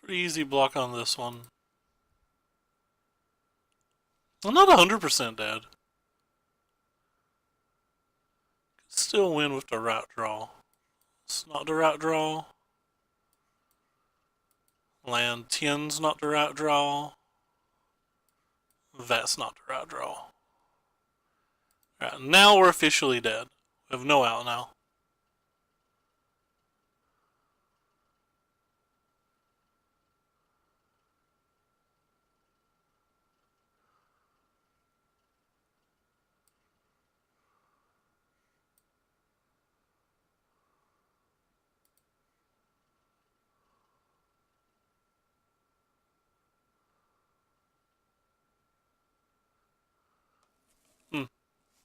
Pretty easy block on this one. I'm not 100% dead. Could still win with the right draw. It's not the right draw. Land 10's not the right draw. That's not the right draw. Alright, now we're officially dead. We have no out now.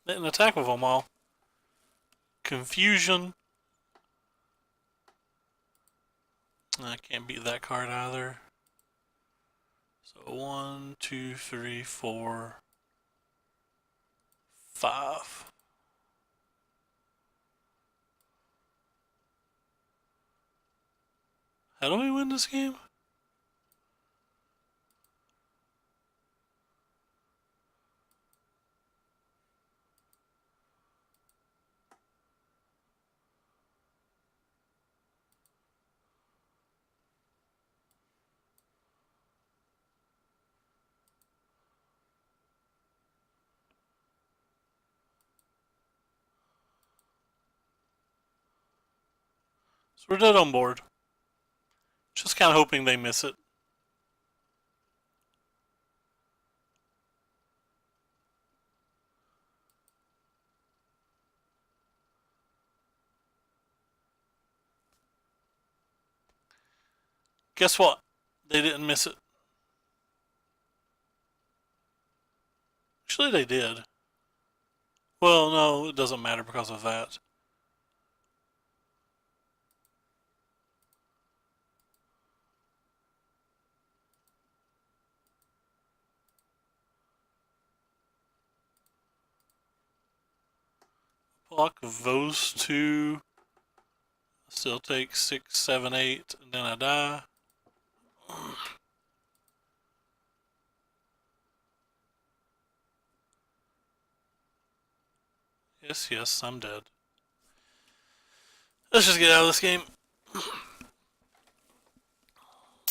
Didn't attack with them all. Confusion. I can't beat that card either. So 1, 2, 3, 4, 5. How do we win this game? So we're dead on board. Just kind of hoping they miss it. Guess what? They didn't miss it. Actually, they did. Well, no, it doesn't matter because of that. Block those two. Still take 6, 7, 8, and then I die. Yes, yes, I'm dead. Let's just get out of this game.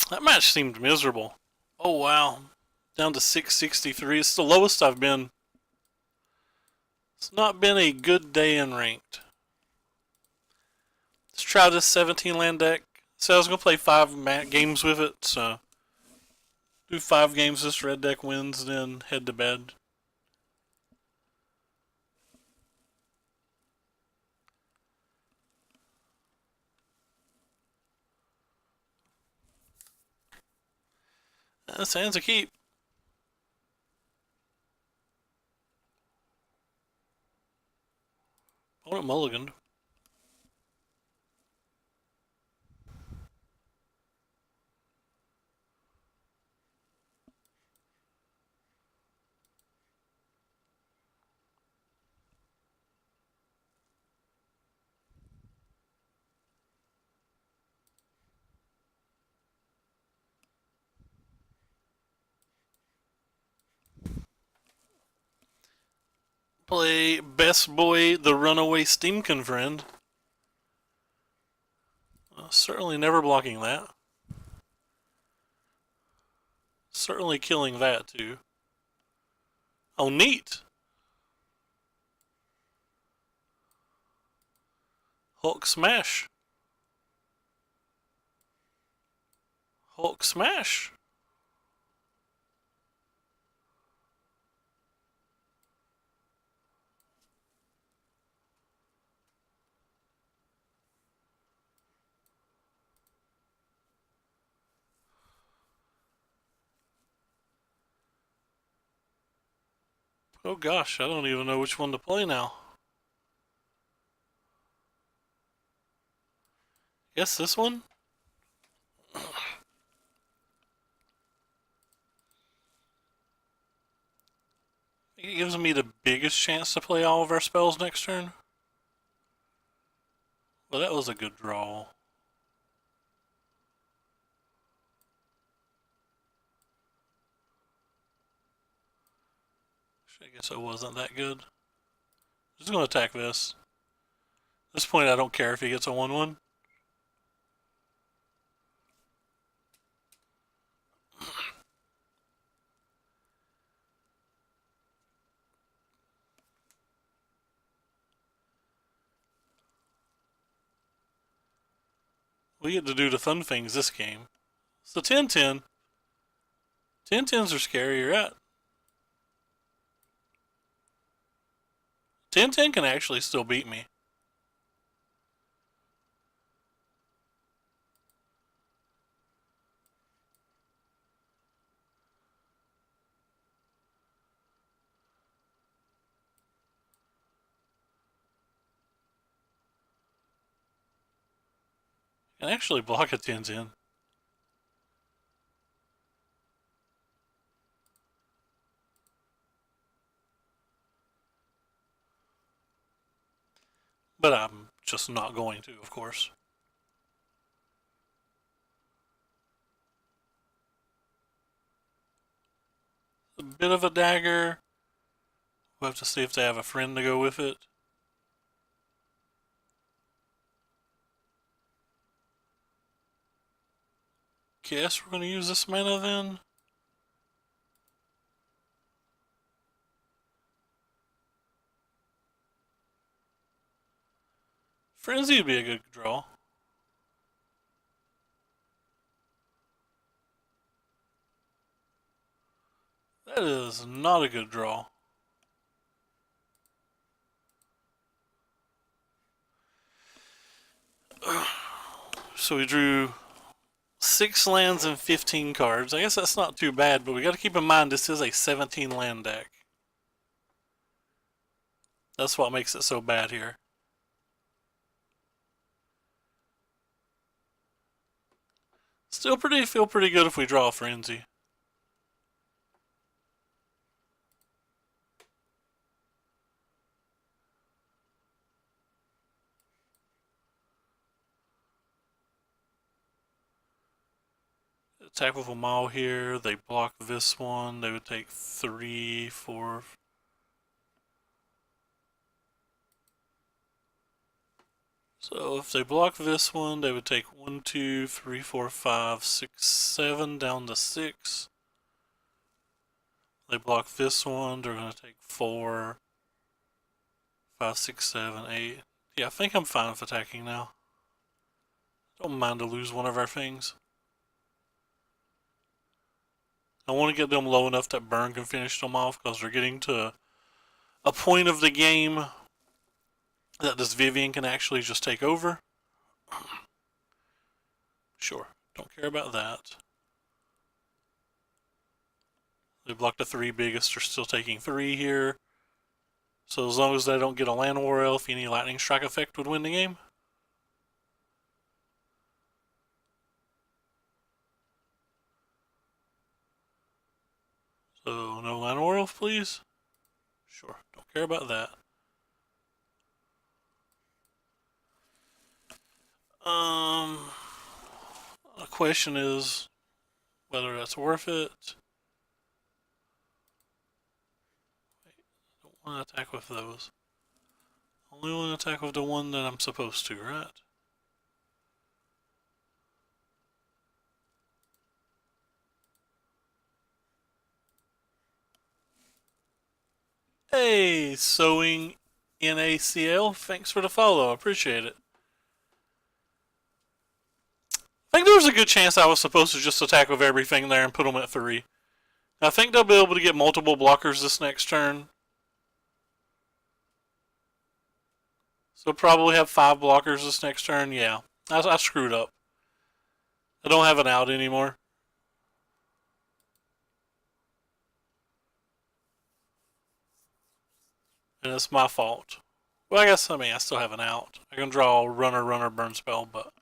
That match seemed miserable. Oh, wow. Down to 663. It's the lowest I've been. It's not been a good day in ranked. Let's try this 17 land deck. So I was going to play 5 games with it, so do 5 games this red deck wins, then head to bed. Sands a keep. Opponent mulliganed. Play Best Boy, the Runaway Steamkin friend. Certainly never blocking that. Certainly killing that too. Oh, neat. Hulk smash. Hulk smash. Oh gosh, I don't even know which one to play now. Guess this one? It gives me the biggest chance to play all of our spells next turn. Well, that was a good draw. I guess it wasn't that good. Just gonna attack this. At this point, I don't care if he gets a 1/1. We get to do the fun things this game. So 10-10. 10-10s are scary, you're right. 10-10 can actually still beat me. Can actually block a 10-10. But I'm just not going to, of course. A bit of a dagger. We'll have to see if they have a friend to go with it. Guess we're going to use this mana then. Frenzy would be a good draw. That is not a good draw. So we drew 6 lands and 15 cards. I guess that's not too bad, but we got to keep in mind this is a 17 land deck. That's what makes it so bad here. Still feel pretty good if we draw a Frenzy. Attack with a Maul here. They block this one. They would take 3, 4. So if they block this one, they would take 1, 2, 3, 4, 5, 6, 7 down to 6. They block this one, they're going to take 4, 5, 6, 7, 8. Yeah, I think I'm fine with attacking now. Don't mind to lose one of our things. I want to get them low enough that Burn can finish them off because they're getting to a point of the game that this Vivian can actually just take over. Sure, don't care about that. They blocked the 3 biggest, they're still taking 3 here. So as long as they don't get a Land War Elf, any Lightning Strike effect would win the game. So no Land War Elf, please. Sure, don't care about that. The question is whether that's worth it. Wait, I don't want to attack with those. Only want to attack with the one that I'm supposed to, right? Hey, Sewing NACL, thanks for the follow, I appreciate it. I think there was a good chance I was supposed to just attack with everything there and put them at 3. I think they'll be able to get multiple blockers this next turn. So probably have 5 blockers this next turn, yeah. I screwed up. I don't have an out anymore. And it's my fault. Well, I guess, I still have an out. I can draw runner, burn spell, but...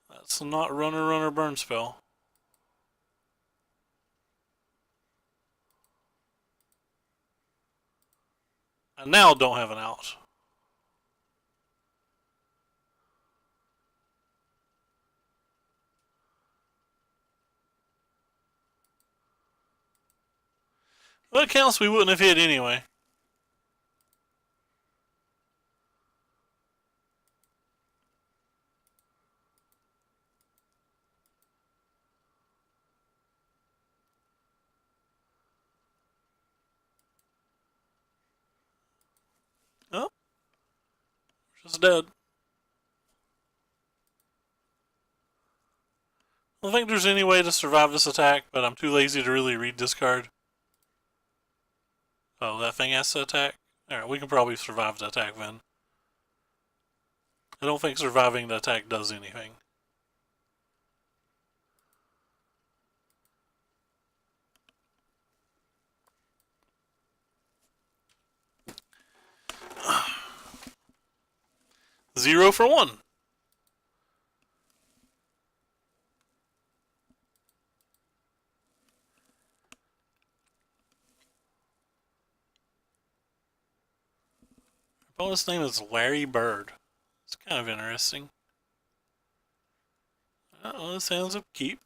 That's not runner, burn spell. I now don't have an out. Well, it counts we wouldn't have hit anyway. Oh. Just dead. I don't think there's any way to survive this attack, but I'm too lazy to really read this card. Oh, that thing has to attack? Alright, we can probably survive the attack then. I don't think surviving the attack does anything. 0 for 1. Opponent's name is Larry Bird. It's kind of interesting. Oh, this hand's upkeep.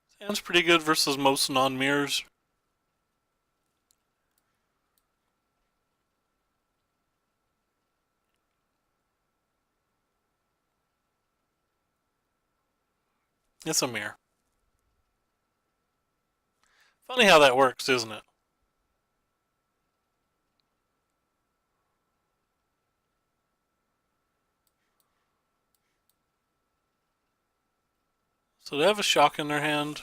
This hand's pretty good versus most non-mirrors. It's a mirror. Funny how that works, isn't it? So they have a shock in their hand.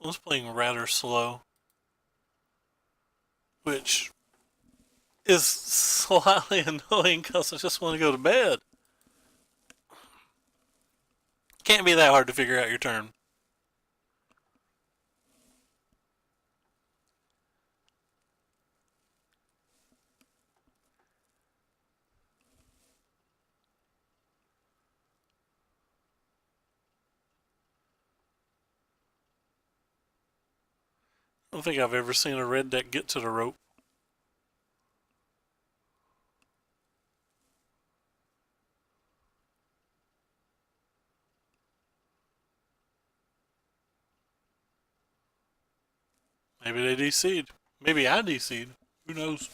I was playing rather slow, which is slightly annoying because I just want to go to bed. Can't be that hard to figure out your turn. I don't think I've ever seen a red deck get to the rope. Maybe they DC'd. Maybe I DC'd. Who knows?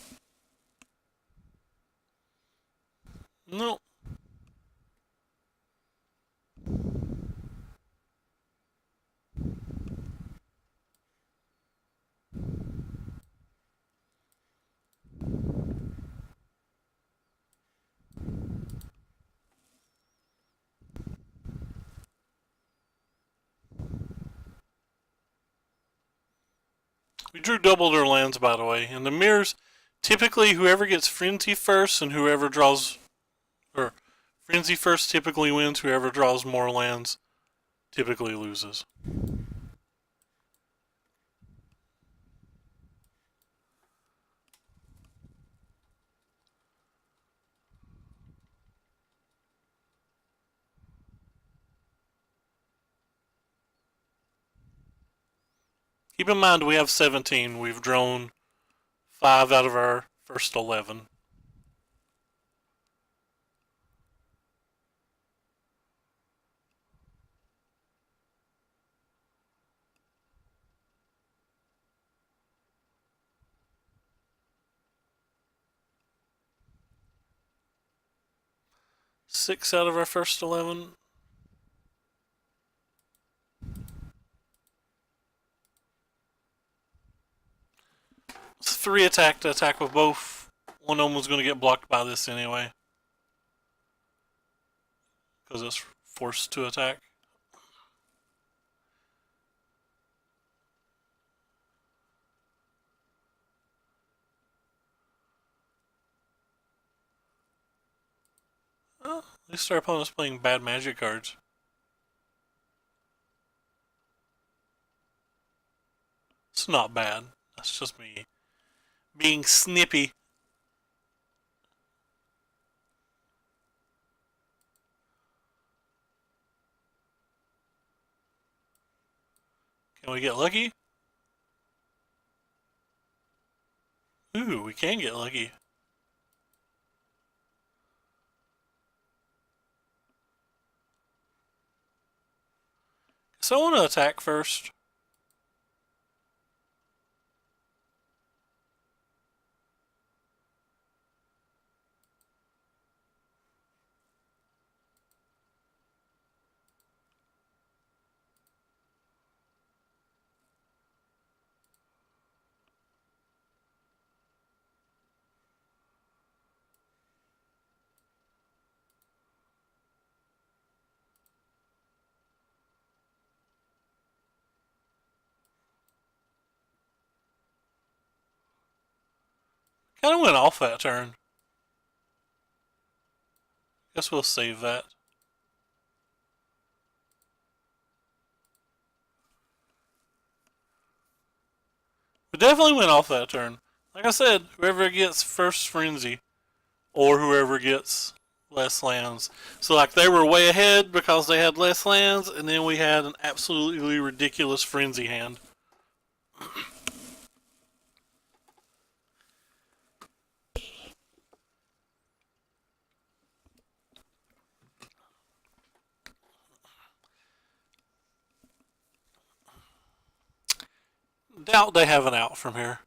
No. We drew double their lands, by the way. And the mirrors, typically whoever gets Frenzy first and whoever draws... Or, Frenzy first typically wins. Whoever draws more lands typically loses. Keep in mind we have 17. We've drawn 5 out of our first 11. Six out of our first 11. It's 3 attack to attack with both. One of them was going to get blocked by this anyway. Because it's forced to attack. Well, at least our opponent's playing bad magic cards. It's not bad. That's just me being snippy. Can we get lucky? Ooh, we can get lucky. So I want to attack first. Kind of went off that turn. Guess we'll save that. We definitely went off that turn. Like I said, whoever gets first frenzy, or whoever gets less lands. So like they were way ahead because they had less lands, and then we had an absolutely ridiculous frenzy hand. Doubt they have an out from here.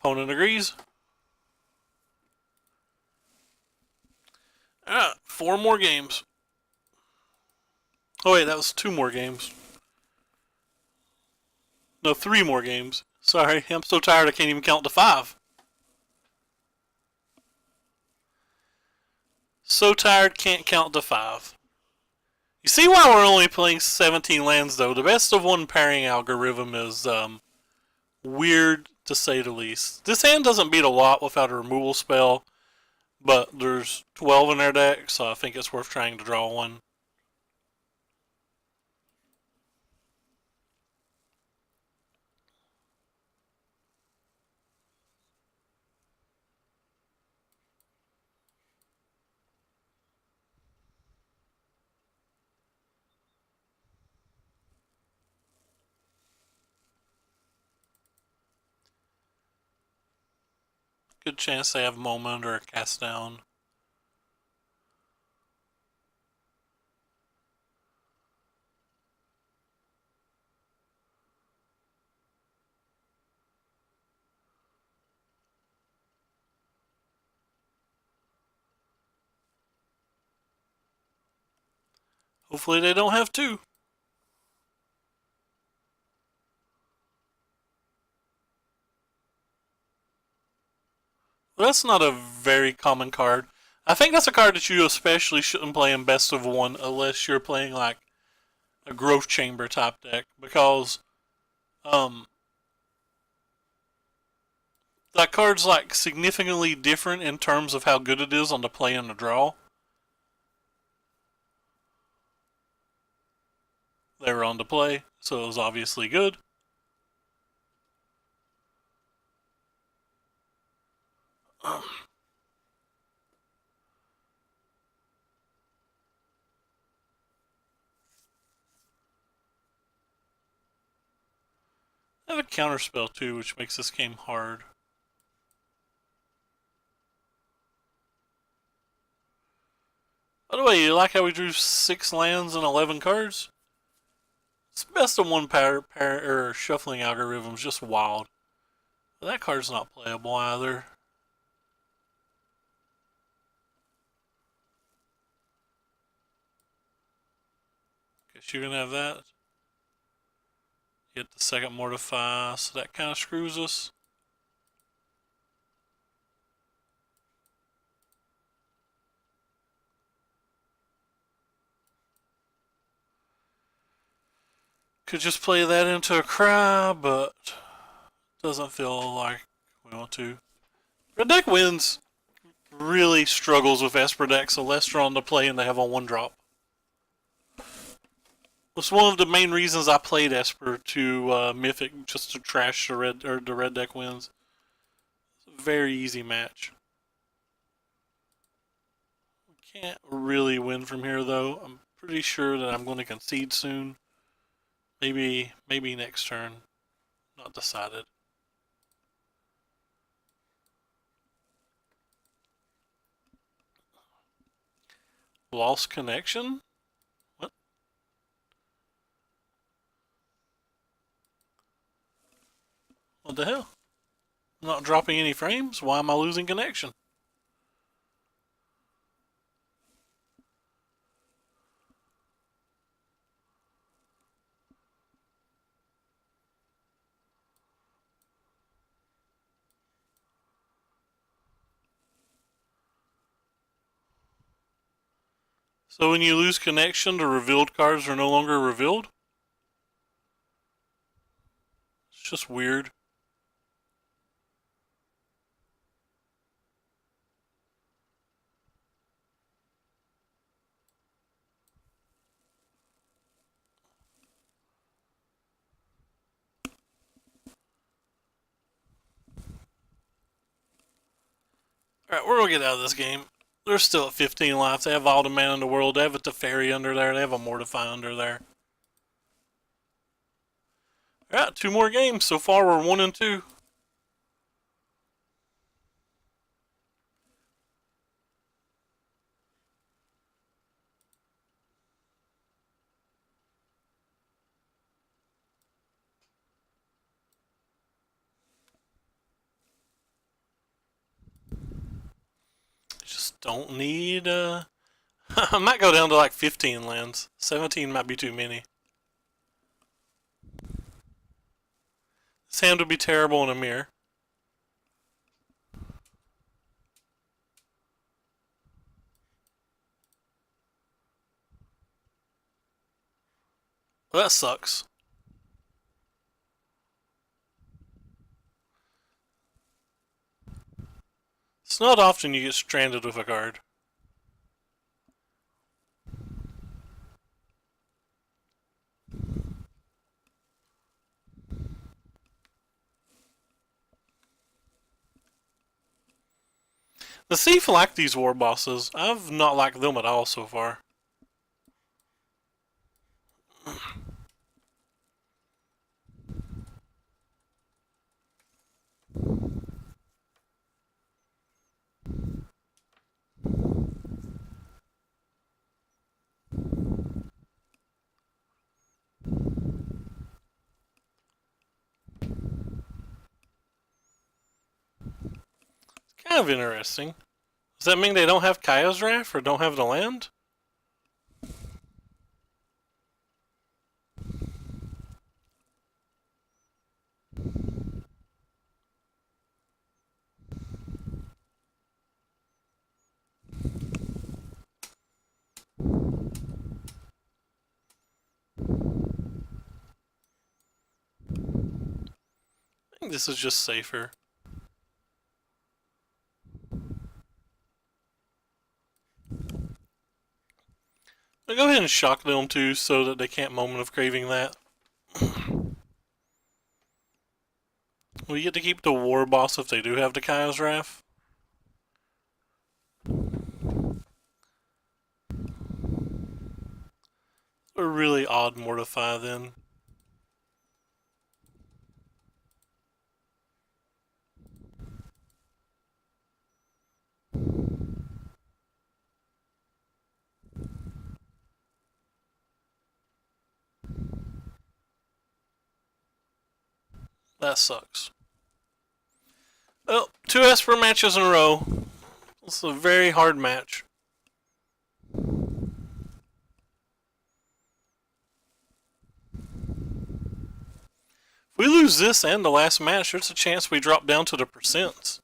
Opponent agrees. Alright, 4 more games. Oh wait, that was 2 more games. No, 3 more games. Sorry, I'm so tired I can't even count to 5. So tired, can't count to 5. You see why we're only playing 17 lands though? The best of 1 pairing algorithm is weird to say the least. This hand doesn't beat a lot without a removal spell, but there's 12 in their deck, so I think it's worth trying to draw one. Good chance they have moment or a cast down. Hopefully they don't have 2. Well, that's not a very common card. I think that's a card that you especially shouldn't play in best of 1 unless you're playing like a growth chamber type deck, because that card's like significantly different in terms of how good it is on the play and the draw. They were on the play, so it was obviously good. I have a counterspell too, which makes this game hard. By the way, you like how we drew 6 lands and 11 cards? It's best of 1 or shuffling algorithm's just wild. But that card's not playable either. Guess you're gonna have that. Get the second Mortify, so that kind of screws us. Could just play that into a cry, but doesn't feel like we want to. Red deck wins really struggles with Esper deck, so less drawn to play and they have a 1-drop. It's one of the main reasons I played Esper to Mythic, just to trash the red deck wins. It's a very easy match. We can't really win from here though. I'm pretty sure that I'm going to concede soon. Maybe next turn. Not decided. Lost connection? What? What the hell? I'm not dropping any frames? Why am I losing connection? So when you lose connection, the revealed cards are no longer revealed? It's just weird. Alright, we're gonna get out of this game. They're still at 15 life. They have all the mana in the world. They have a Teferi under there. They have a Mortify under there. Alright, 2 more games. So far, we're 1 and 2. Just don't need, I might go down to like 15 lands. 17 might be too many. This hand would be terrible in a mirror. Well, that sucks. It's not often you get stranded with a card. The Thief like these war bosses. I've not liked them at all so far. Kind of interesting. Does that mean they don't have Kaya's Wrath or don't have the land? I think this is just safer. I'll go ahead and shock them too so that they can't Moment of Craving that. We get to keep the war boss if they do have the Kaya's Wrath. A really odd Mortify then. That sucks. Well, 2 Esper matches in a row. It's a very hard match. If we lose this and the last match, there's a chance we drop down to the percents.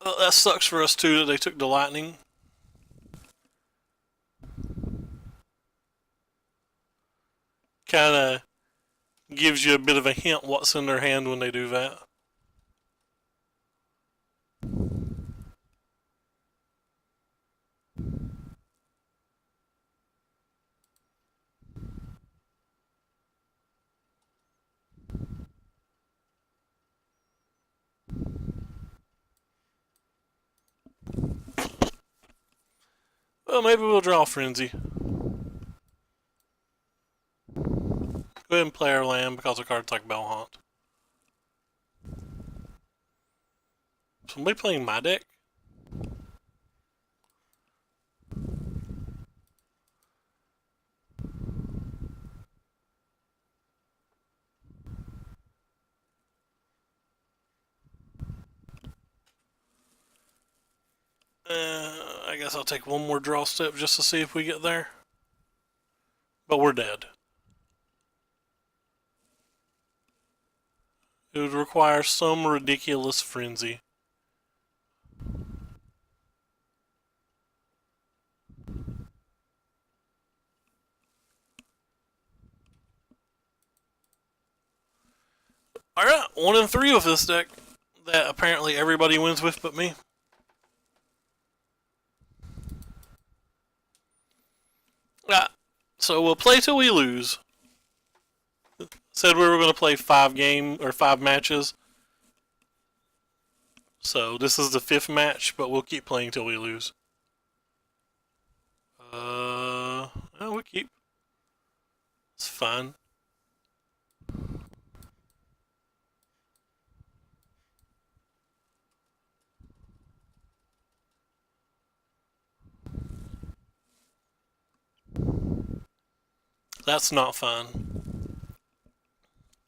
Well, that sucks for us too that they took the lightning. Kinda gives you a bit of a hint what's in their hand when they do that. Well, maybe we'll draw Frenzy. Go ahead and play our land because of cards like Bell Haunt. Somebody playing my deck? I guess I'll take one more draw step just to see if we get there. But we're dead. It would require some ridiculous frenzy. Alright, 1 and 3 with this deck. That apparently everybody wins with but me. So we'll play till we lose. Said we were going to play 5 matches. So this is the 5th match, but we'll keep playing till we lose. Oh, we keep. It's fine. That's not fun.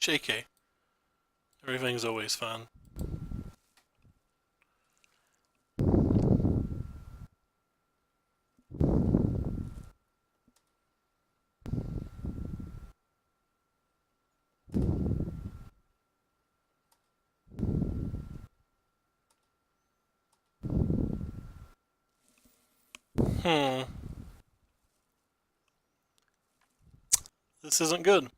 JK. Everything's always fun. This isn't good.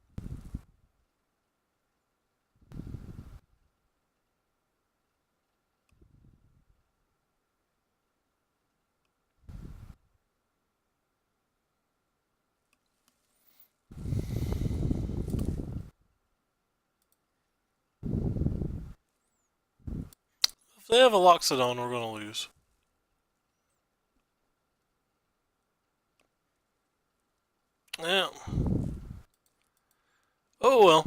If they have a Loxodon, we're going to lose. Yeah. Oh well.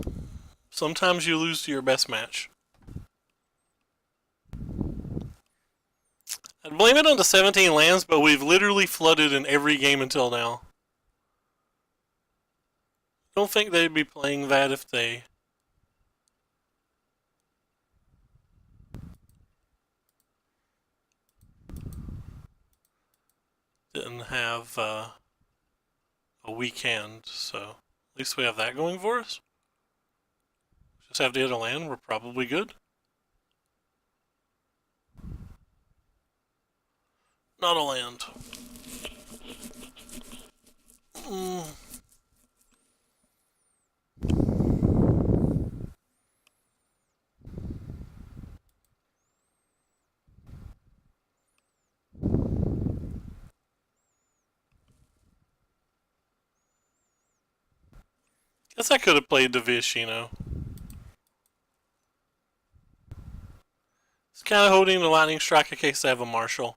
Sometimes you lose to your best match. I'd blame it on the 17 lands, but we've literally flooded in every game until now. Don't think they'd be playing that if they didn't have a weak hand, so at least we have that going for us. Just have to hit a land, we're probably good. Not a land. Guess I could have played the Vishino. It's kind of holding the Lightning Strike in case I have a Marshall.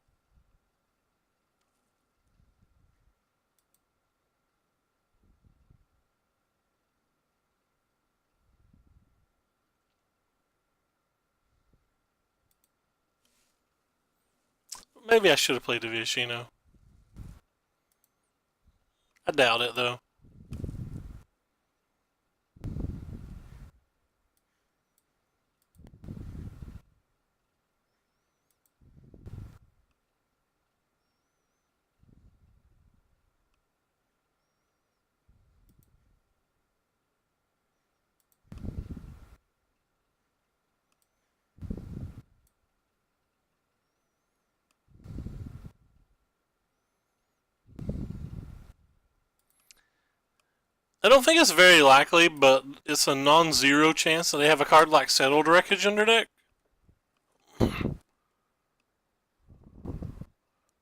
Maybe I should have played the Vishino. I doubt it though. I don't think it's very likely, but it's a non-zero chance that they have a card like Settled Wreckage in their deck.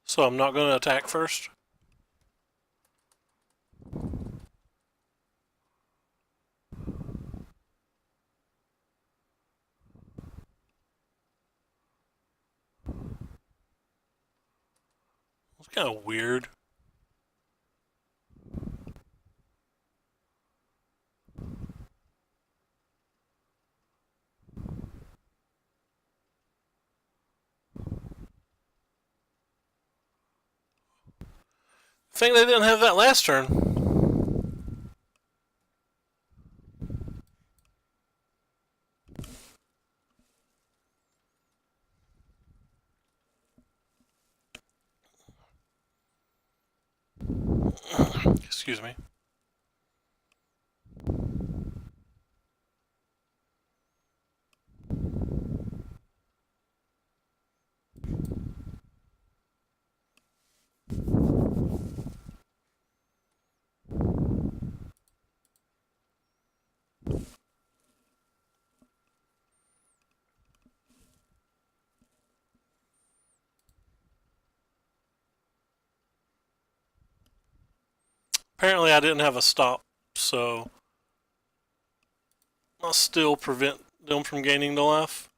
So I'm not going to attack first. It's kind of weird. I think they didn't have that last turn. Excuse me. Apparently I didn't have a stop, so I'll still prevent them from gaining the life.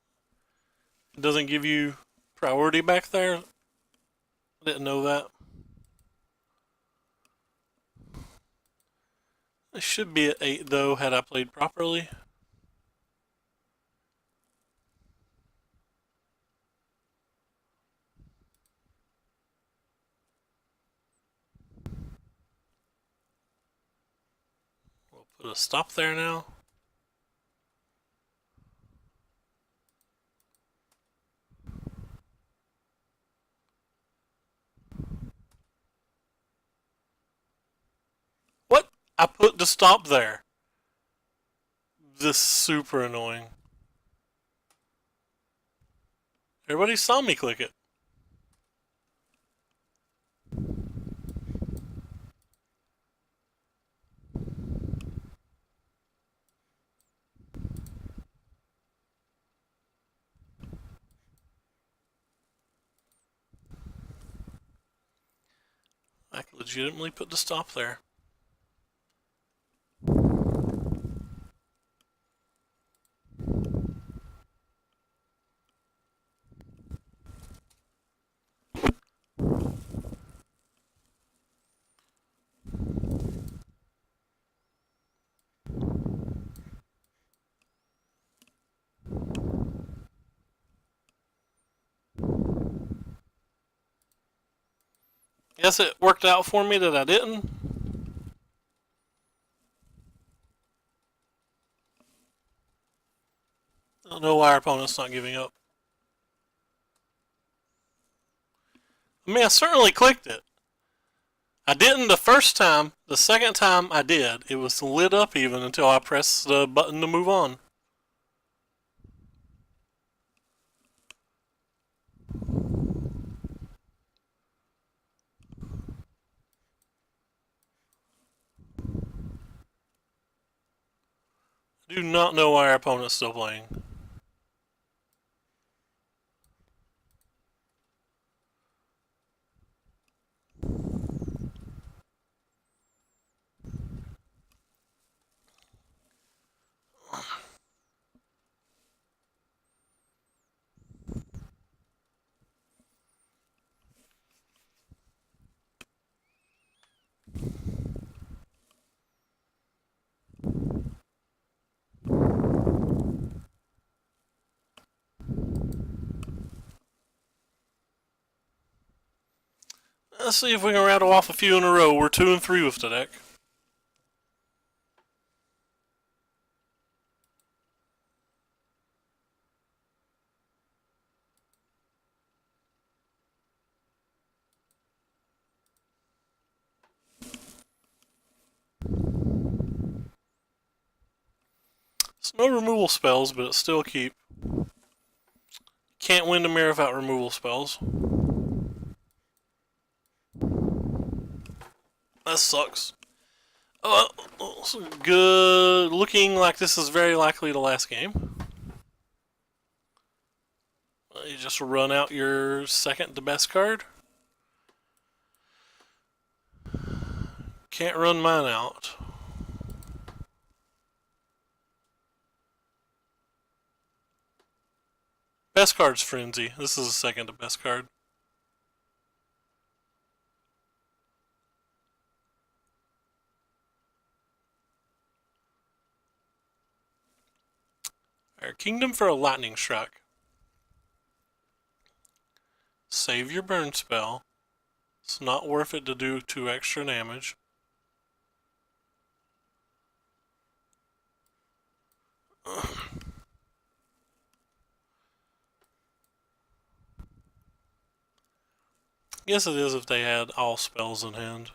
It doesn't give you priority back there. I didn't know that. I should be at 8 though, had I played properly. We'll put a stop there now. What? I put the stop there. This is super annoying. Everybody saw me click it. I legitimately put the stop there. Guess it worked out for me that I didn't. I don't know why our opponent's not giving up. I mean, I certainly clicked it. I didn't the first time. The second time I did. It was lit up even until I pressed the button to move on. I do not know why our opponent's still playing. Let's see if we can rattle off a few in a row. We're 2 and 3 with the deck. It's no removal spells, but it's still a keep. Can't win the mirror without removal spells. That sucks. Oh, good. Looking like this is very likely the last game. You just run out your second to best card. Can't run mine out. Best card's Frenzy. This is the second to best card. Alright, Kingdom for a Lightning Strike. Save your burn spell. It's not worth it to do 2 extra damage. Guess it is if they had all spells in hand.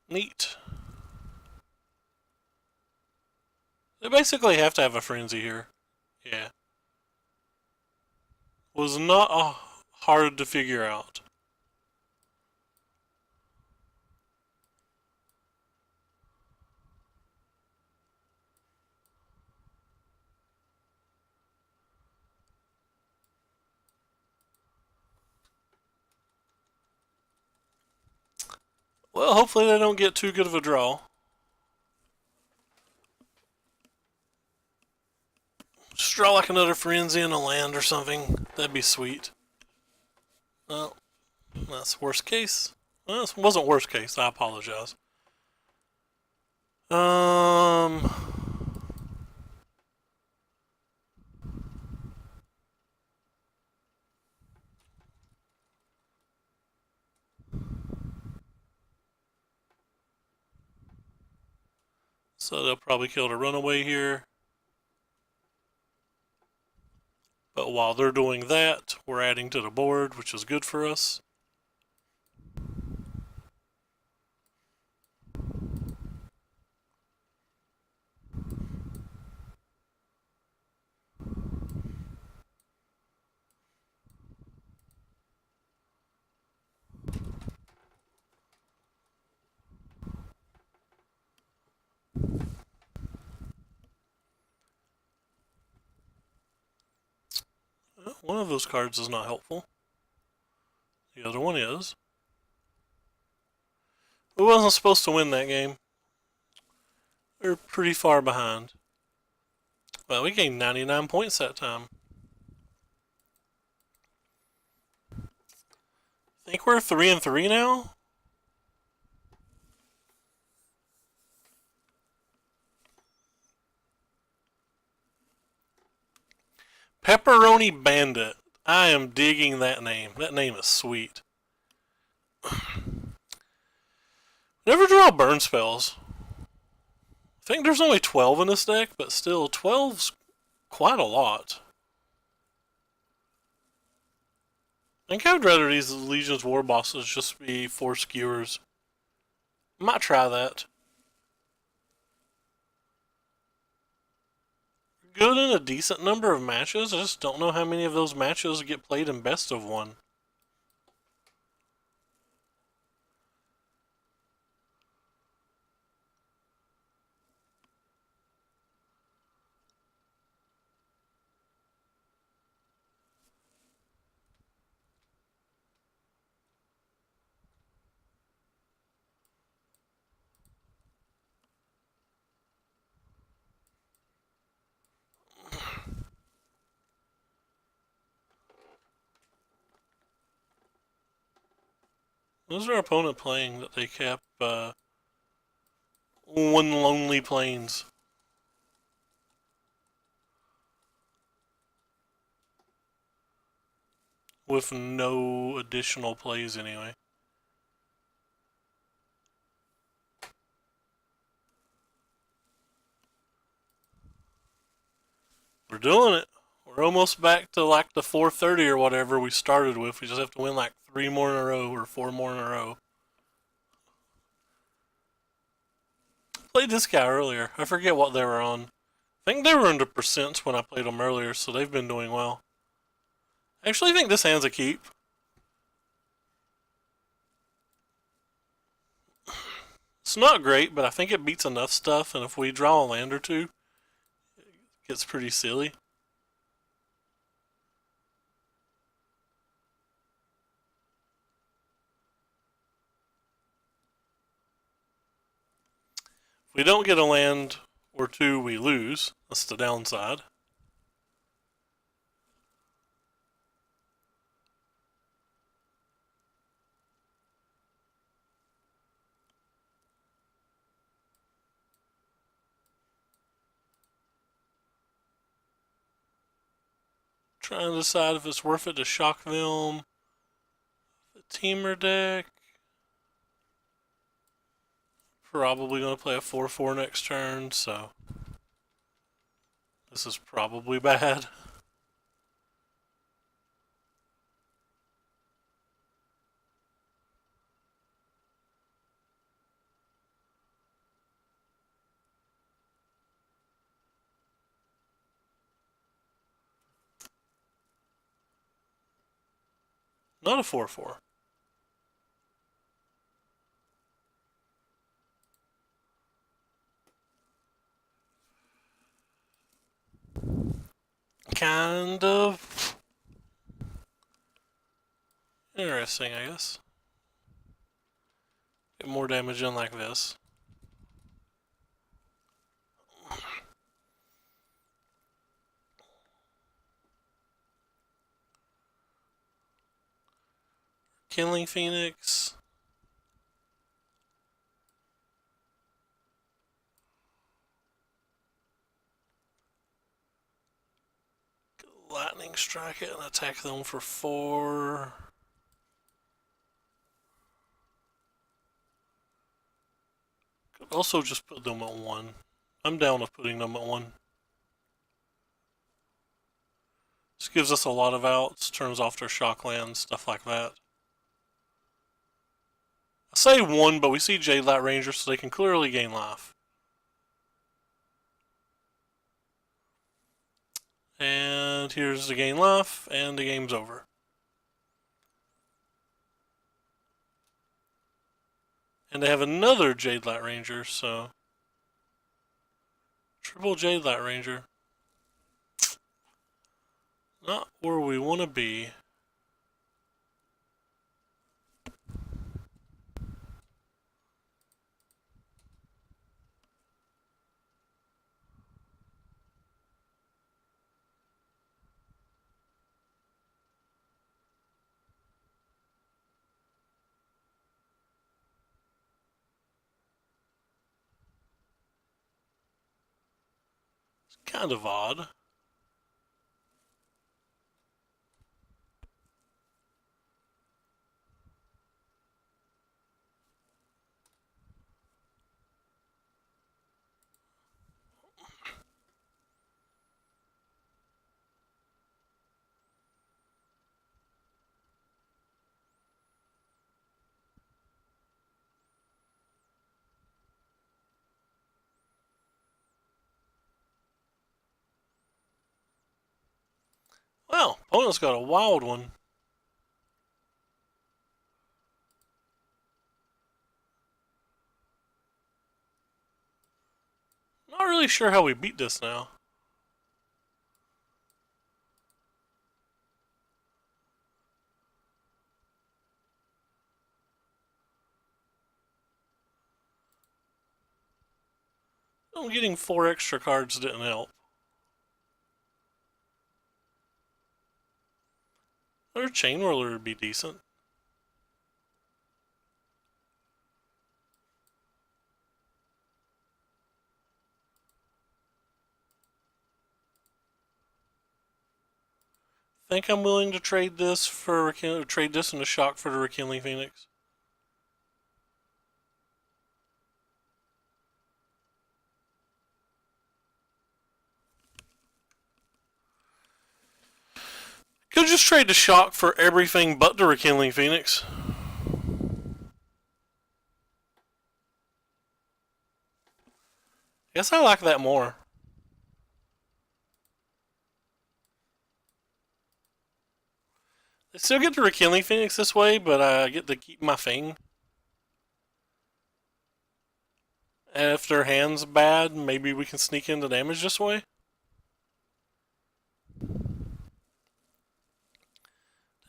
Neat. They basically have to have a frenzy here. Yeah. Was not hard to figure out. Well, hopefully they don't get too good of a draw. Just draw like another frenzy in a land or something. That'd be sweet. Well, that's worst case. Well, it wasn't worst case. I apologize. So they'll probably kill the runaway here. But while they're doing that, we're adding to the board, which is good for us. One of those cards is not helpful. The other one is. We wasn't supposed to win that game. We're pretty far behind. Well, we gained 99 points that time. I think we're 3-3 now. Pepperoni Bandit. I am digging that name. That name is sweet. Never draw burn spells. I think there's only 12 in this deck, but still, 12's quite a lot. I think I'd rather these Legion's War Bosses just be 4 skewers. Might try that. Good in a decent number of matches. I just don't know how many of those matches get played in best of one. What was our opponent playing that they kept one Lonely Plains? With no additional plays anyway. We're doing it. We're almost back to like the 430 or whatever we started with. We just have to win like 3 more in a row or 4 more in a row. Played this guy earlier. I forget what they were on. I think they were under percents when I played them earlier, so they've been doing well. I actually think this hand's a keep. It's not great, but I think it beats enough stuff, and if we draw a land or two, it gets pretty silly. If we don't get a land or two, we lose. That's the downside. Trying to decide if it's worth it to shock them. The teamer deck. Probably going to play a 4-4 next turn, so this is probably bad. Not a 4-4. Kind of interesting, I guess. Get more damage in like this. Killing Phoenix. Lightning strike it and attack them for 4. Could also just put them at 1. I'm down with putting them at 1. This gives us a lot of outs, turns off their shock lands, stuff like that. I say 1, but we see Jade Light Ranger, so they can clearly gain life. And here's the gain life, and the game's over. And they have another Jade Light Ranger, so... Triple Jade Light Ranger. Not where we want to be. It's kind of odd. Well, opponent's got a wild one. Not really sure how we beat this now. Getting 4 extra cards didn't help. Their Chain Whirler would be decent. Think I'm willing to trade this for trade this into Shock for the Rekindling Phoenix. Could just trade the Shock for everything but the Rekindling Phoenix. Guess I like that more. I still get the Rekindling Phoenix this way, but I get to keep my thing. And if their hand's bad, maybe we can sneak into damage this way.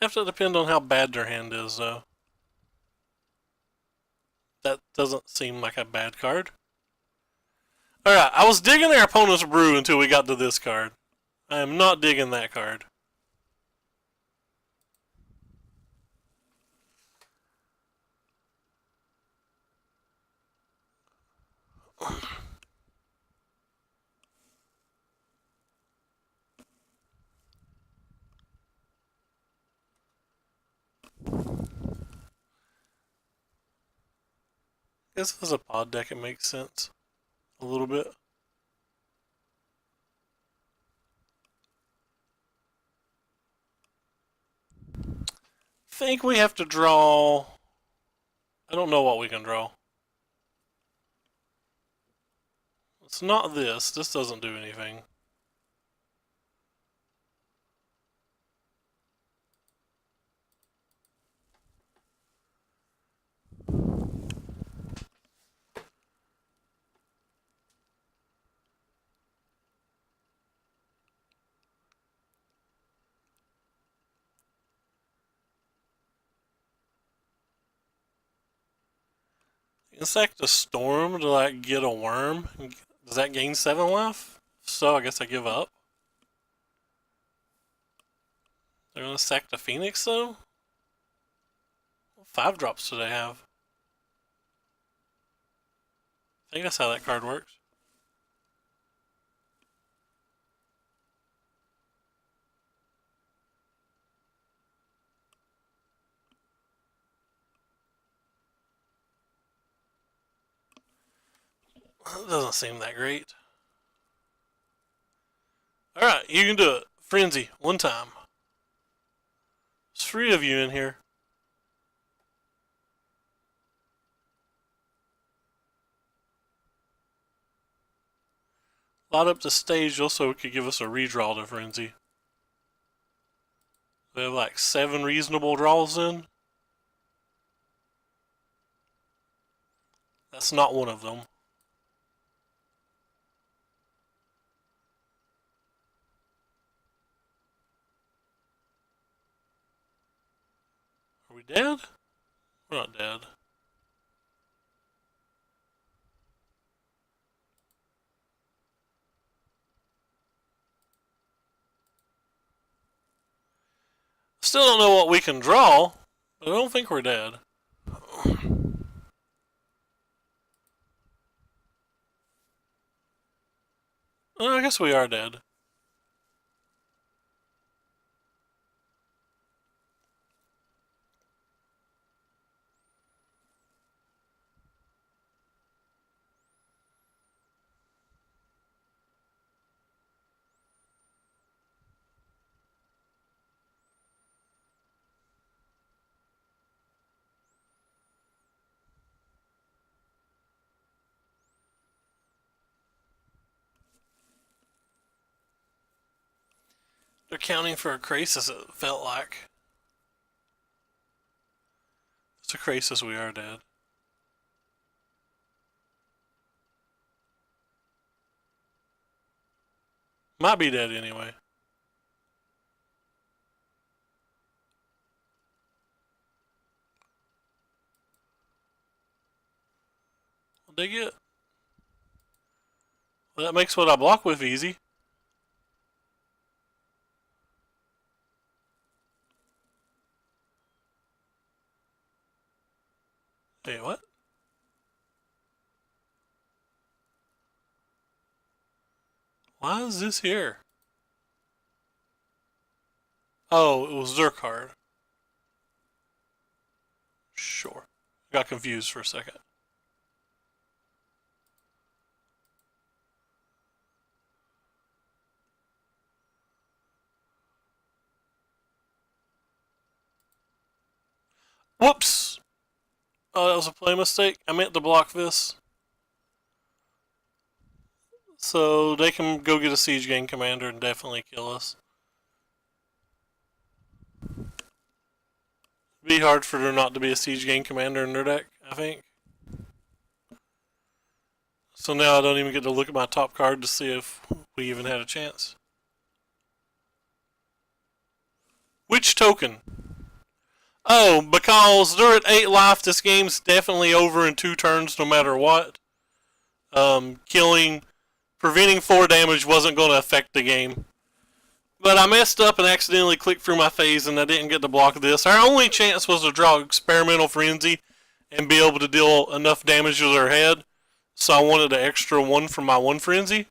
Have to depend on how bad their hand is, though. That doesn't seem like a bad card. Alright, I was digging their opponent's brew until we got to this card. I am not digging that card. This is a pod deck, it makes sense. A little bit. Think we have to draw... I don't know what we can draw. It's not this. This doesn't do anything. Insect a storm to like get a worm. Does that gain 7 life? So I guess I give up. They're gonna sack the Phoenix though? What 5 drops do they have? I think that's how that card works. That doesn't seem that great. Alright, you can do it. Frenzy, one time. There's 3 of you in here. Light up the stage also it could give us a redraw to Frenzy. We have like 7 reasonable draws in. That's not one of them. Are we dead? We're not dead. Still don't know what we can draw, but I don't think we're dead. I guess we are dead. They're counting for a crisis, it felt like. If it's a crisis, we are dead. Might be dead anyway. What'd they get? Well, that makes what I block with easy. Wait, what? Why is this here? Oh, it was their card. Sure. Got confused for a second. Whoops! Oh, that was a play mistake. I meant to block this. So they can go get a Siege Gang Commander and definitely kill us. Be hard for there not to be a Siege Gang Commander in their deck, I think. So now I don't even get to look at my top card to see if we even had a chance. Which token? Oh, because they're at 8 life, this game's definitely over in 2 turns no matter what. Preventing 4 damage wasn't going to affect the game. But I messed up and accidentally clicked through my phase and I didn't get to block this. Our only chance was to draw Experimental Frenzy and be able to deal enough damage to their head. So I wanted an extra 1 from my 1 Frenzy.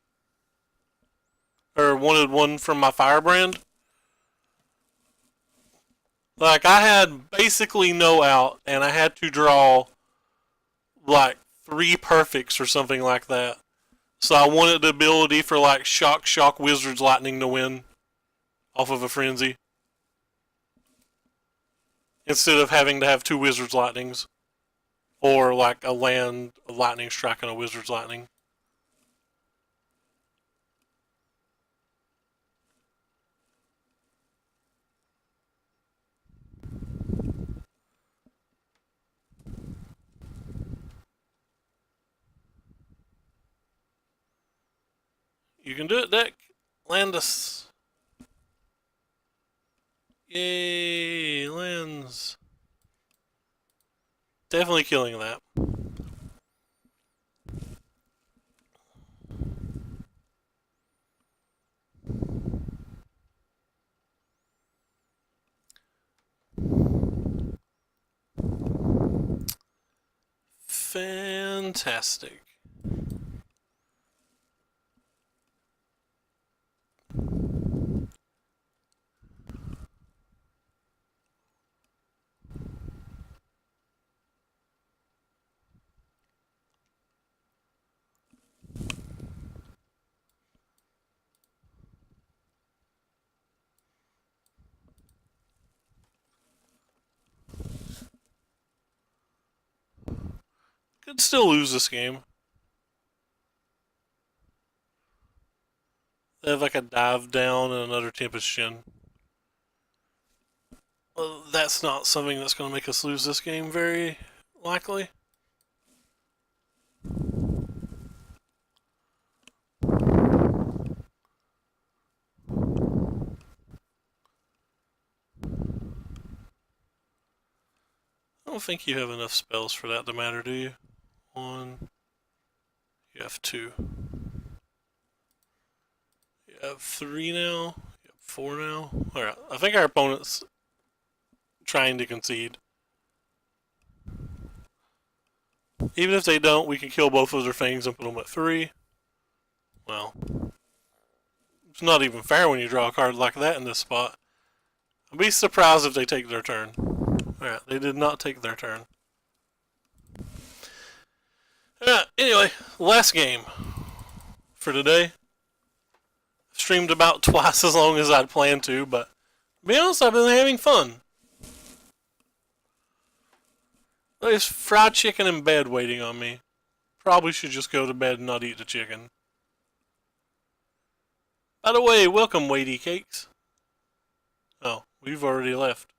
Or wanted 1 from my Firebrand. Like, I had basically no out, and I had to draw, like, 3 perfects or something like that. So I wanted the ability for, like, Shock, Wizard's Lightning to win off of a Frenzy. Instead of having to have 2 Wizard's Lightnings. Or, like, a land, a Lightning Strike, and a Wizard's Lightning. You can do it, deck. Land us. Yay, lands. Definitely killing that. Fantastic. Could still lose this game. They have like a dive down and another Tempest Shin. Well, that's not something that's going to make us lose this game very likely. I don't think you have enough spells for that to matter, do you? One. You have two. You have three now. You have four now. Alright, I think our opponent's trying to concede. Even if they don't, we can kill both of their things and put them at three. Well, it's not even fair when you draw a card like that in this spot. I'd be surprised if they take their turn. Alright, they did not take their turn. Alright, anyway, last game for today. Streamed about twice as long as I'd planned to, but to be honest, I've been having fun. There's fried chicken in bed waiting on me. Probably should just go to bed and not eat the chicken. By the way, welcome, Weighty Cakes. Oh, we've already left.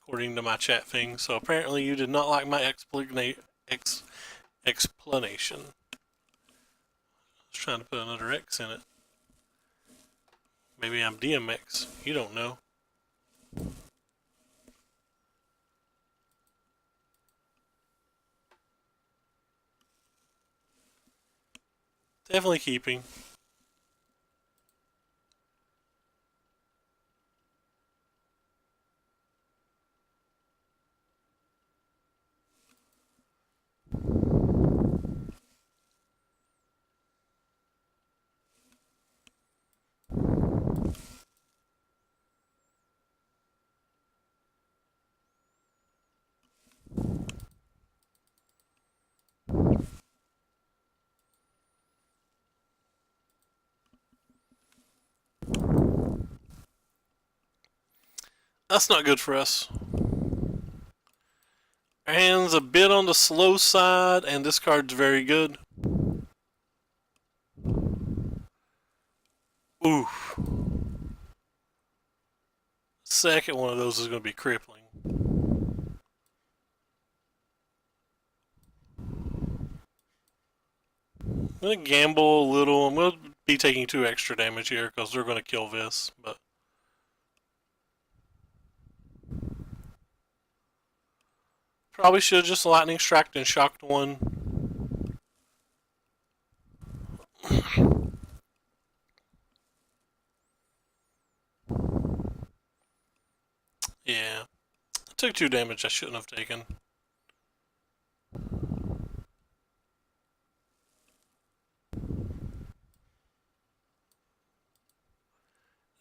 According to my chat thing, so apparently you did not like my explanation. I was trying to put another X in it. Maybe I'm DMX. You don't know. Definitely keeping. That's not good for us. Our hand's a bit on the slow side, and this card's very good. Oof. Second one of those is going to be crippling. I'm going to gamble a little. I'm going to be taking 2 extra damage here because they're going to kill this, but probably should have just lightning striked and shocked one. Yeah. I took 2 damage I shouldn't have taken.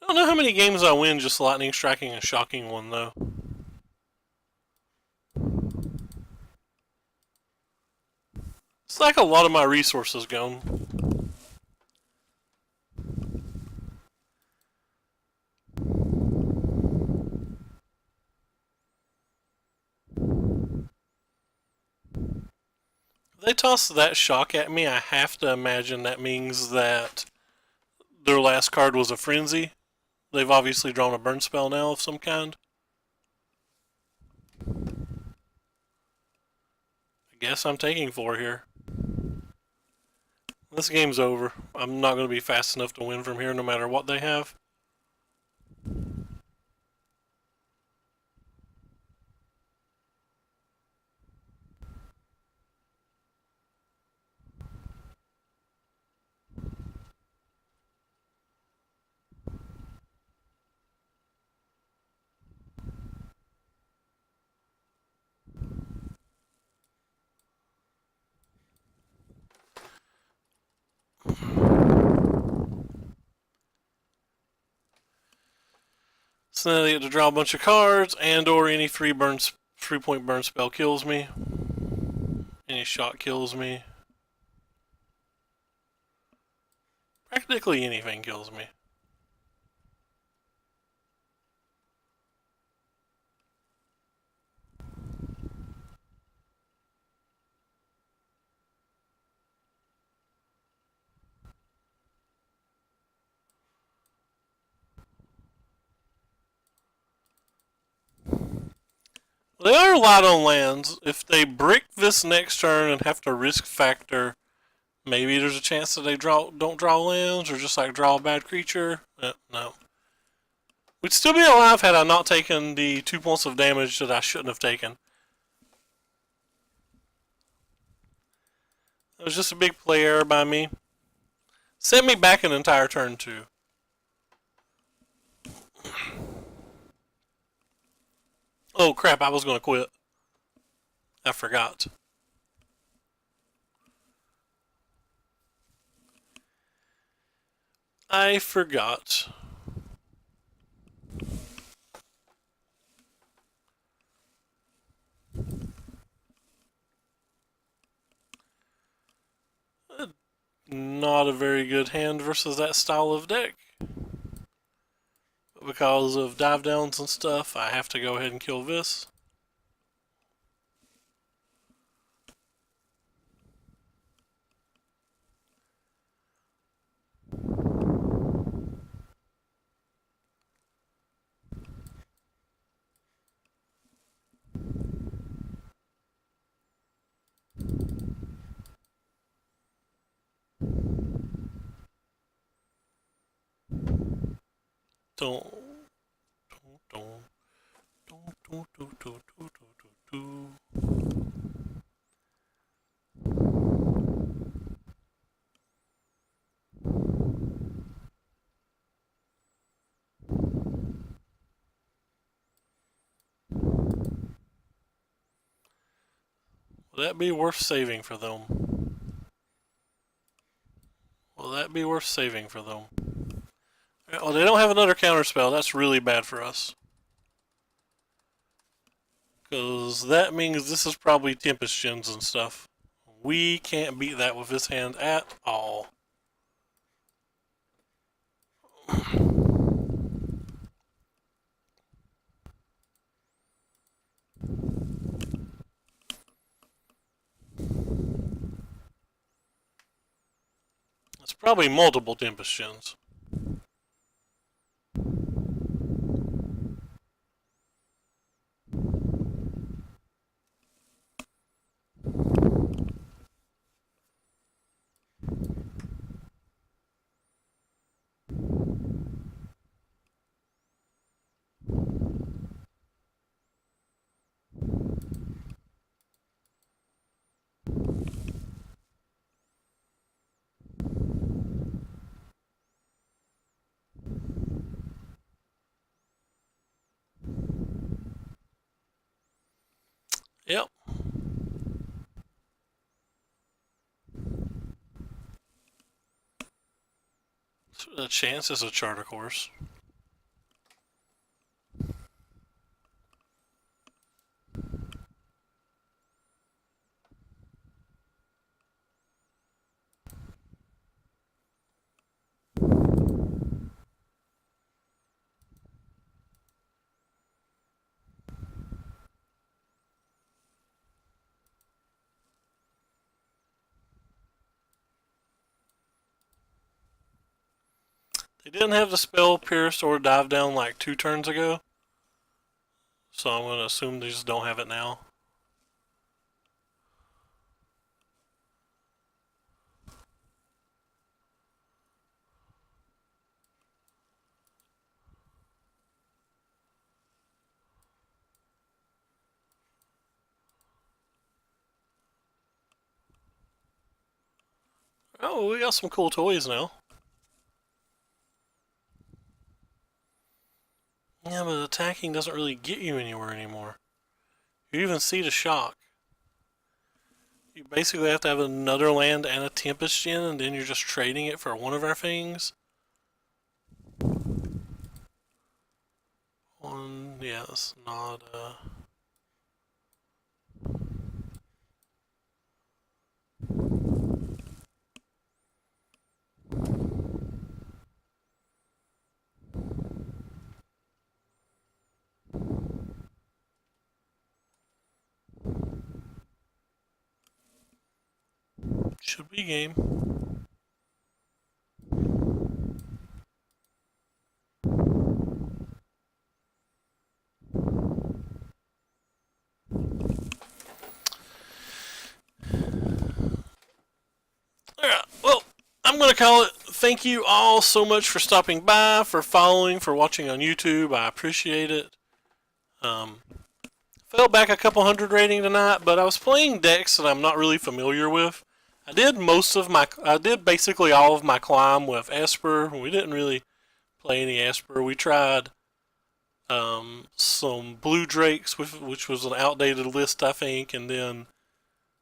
I don't know how many games I win just lightning striking and shocking one, though. It's like a lot of my resources gone. If they toss that shock at me, I have to imagine that means that their last card was a frenzy. They've obviously drawn a burn spell now of some kind. I guess I'm taking 4 here. This game's over. I'm not going to be fast enough to win from here no matter what they have. So now they get to draw a bunch of cards, and or any 3-point burn spell kills me. Any shot kills me. Practically anything kills me. They are light on lands. If they brick this next turn and have to risk factor, maybe there's a chance that they don't draw lands, or just like draw a bad creature. No. We'd still be alive had I not taken the 2 points of damage that I shouldn't have taken. It was just a big play error by me. Sent me back an entire turn too. Oh crap, I was going to quit. I forgot. I forgot. Not a very good hand versus that style of deck. But because of dive downs and stuff, I have to go ahead and kill this. Don't. Will that be worth saving for them? Will that be worth saving for them? Oh, they don't have another counterspell. That's really bad for us. Because that means this is probably Tempest Gens and stuff. We can't beat that with this hand at all. It's probably multiple Tempest Gens. Yep. A chance is a charter course. They didn't have the spell pierce or dive down like 2 turns ago. So I'm going to assume they just don't have it now. Oh, we got some cool toys now. Yeah, but attacking doesn't really get you anywhere anymore. You even see the shock. You basically have to have another land and a Tempest Gen, and then you're just trading it for one of our things. Yeah, that's not, should be game. Alright, well, I'm going to call it. Thank you all so much for stopping by, for following, for watching on YouTube. I appreciate it. Fell back a couple hundred rating tonight, but I was playing decks that I'm not really familiar with. I did basically all of my climb with Esper. We didn't really play any Esper. We tried some Blue Drakes, which was an outdated list, I think, and then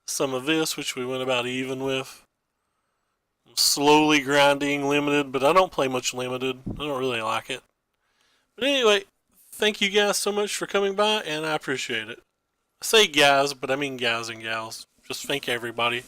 some of this, which we went about even with. I'm slowly grinding limited, but I don't play much limited. I don't really like it. But anyway, thank you guys so much for coming by, and I appreciate it. I say guys, but I mean guys and gals. Just thank everybody.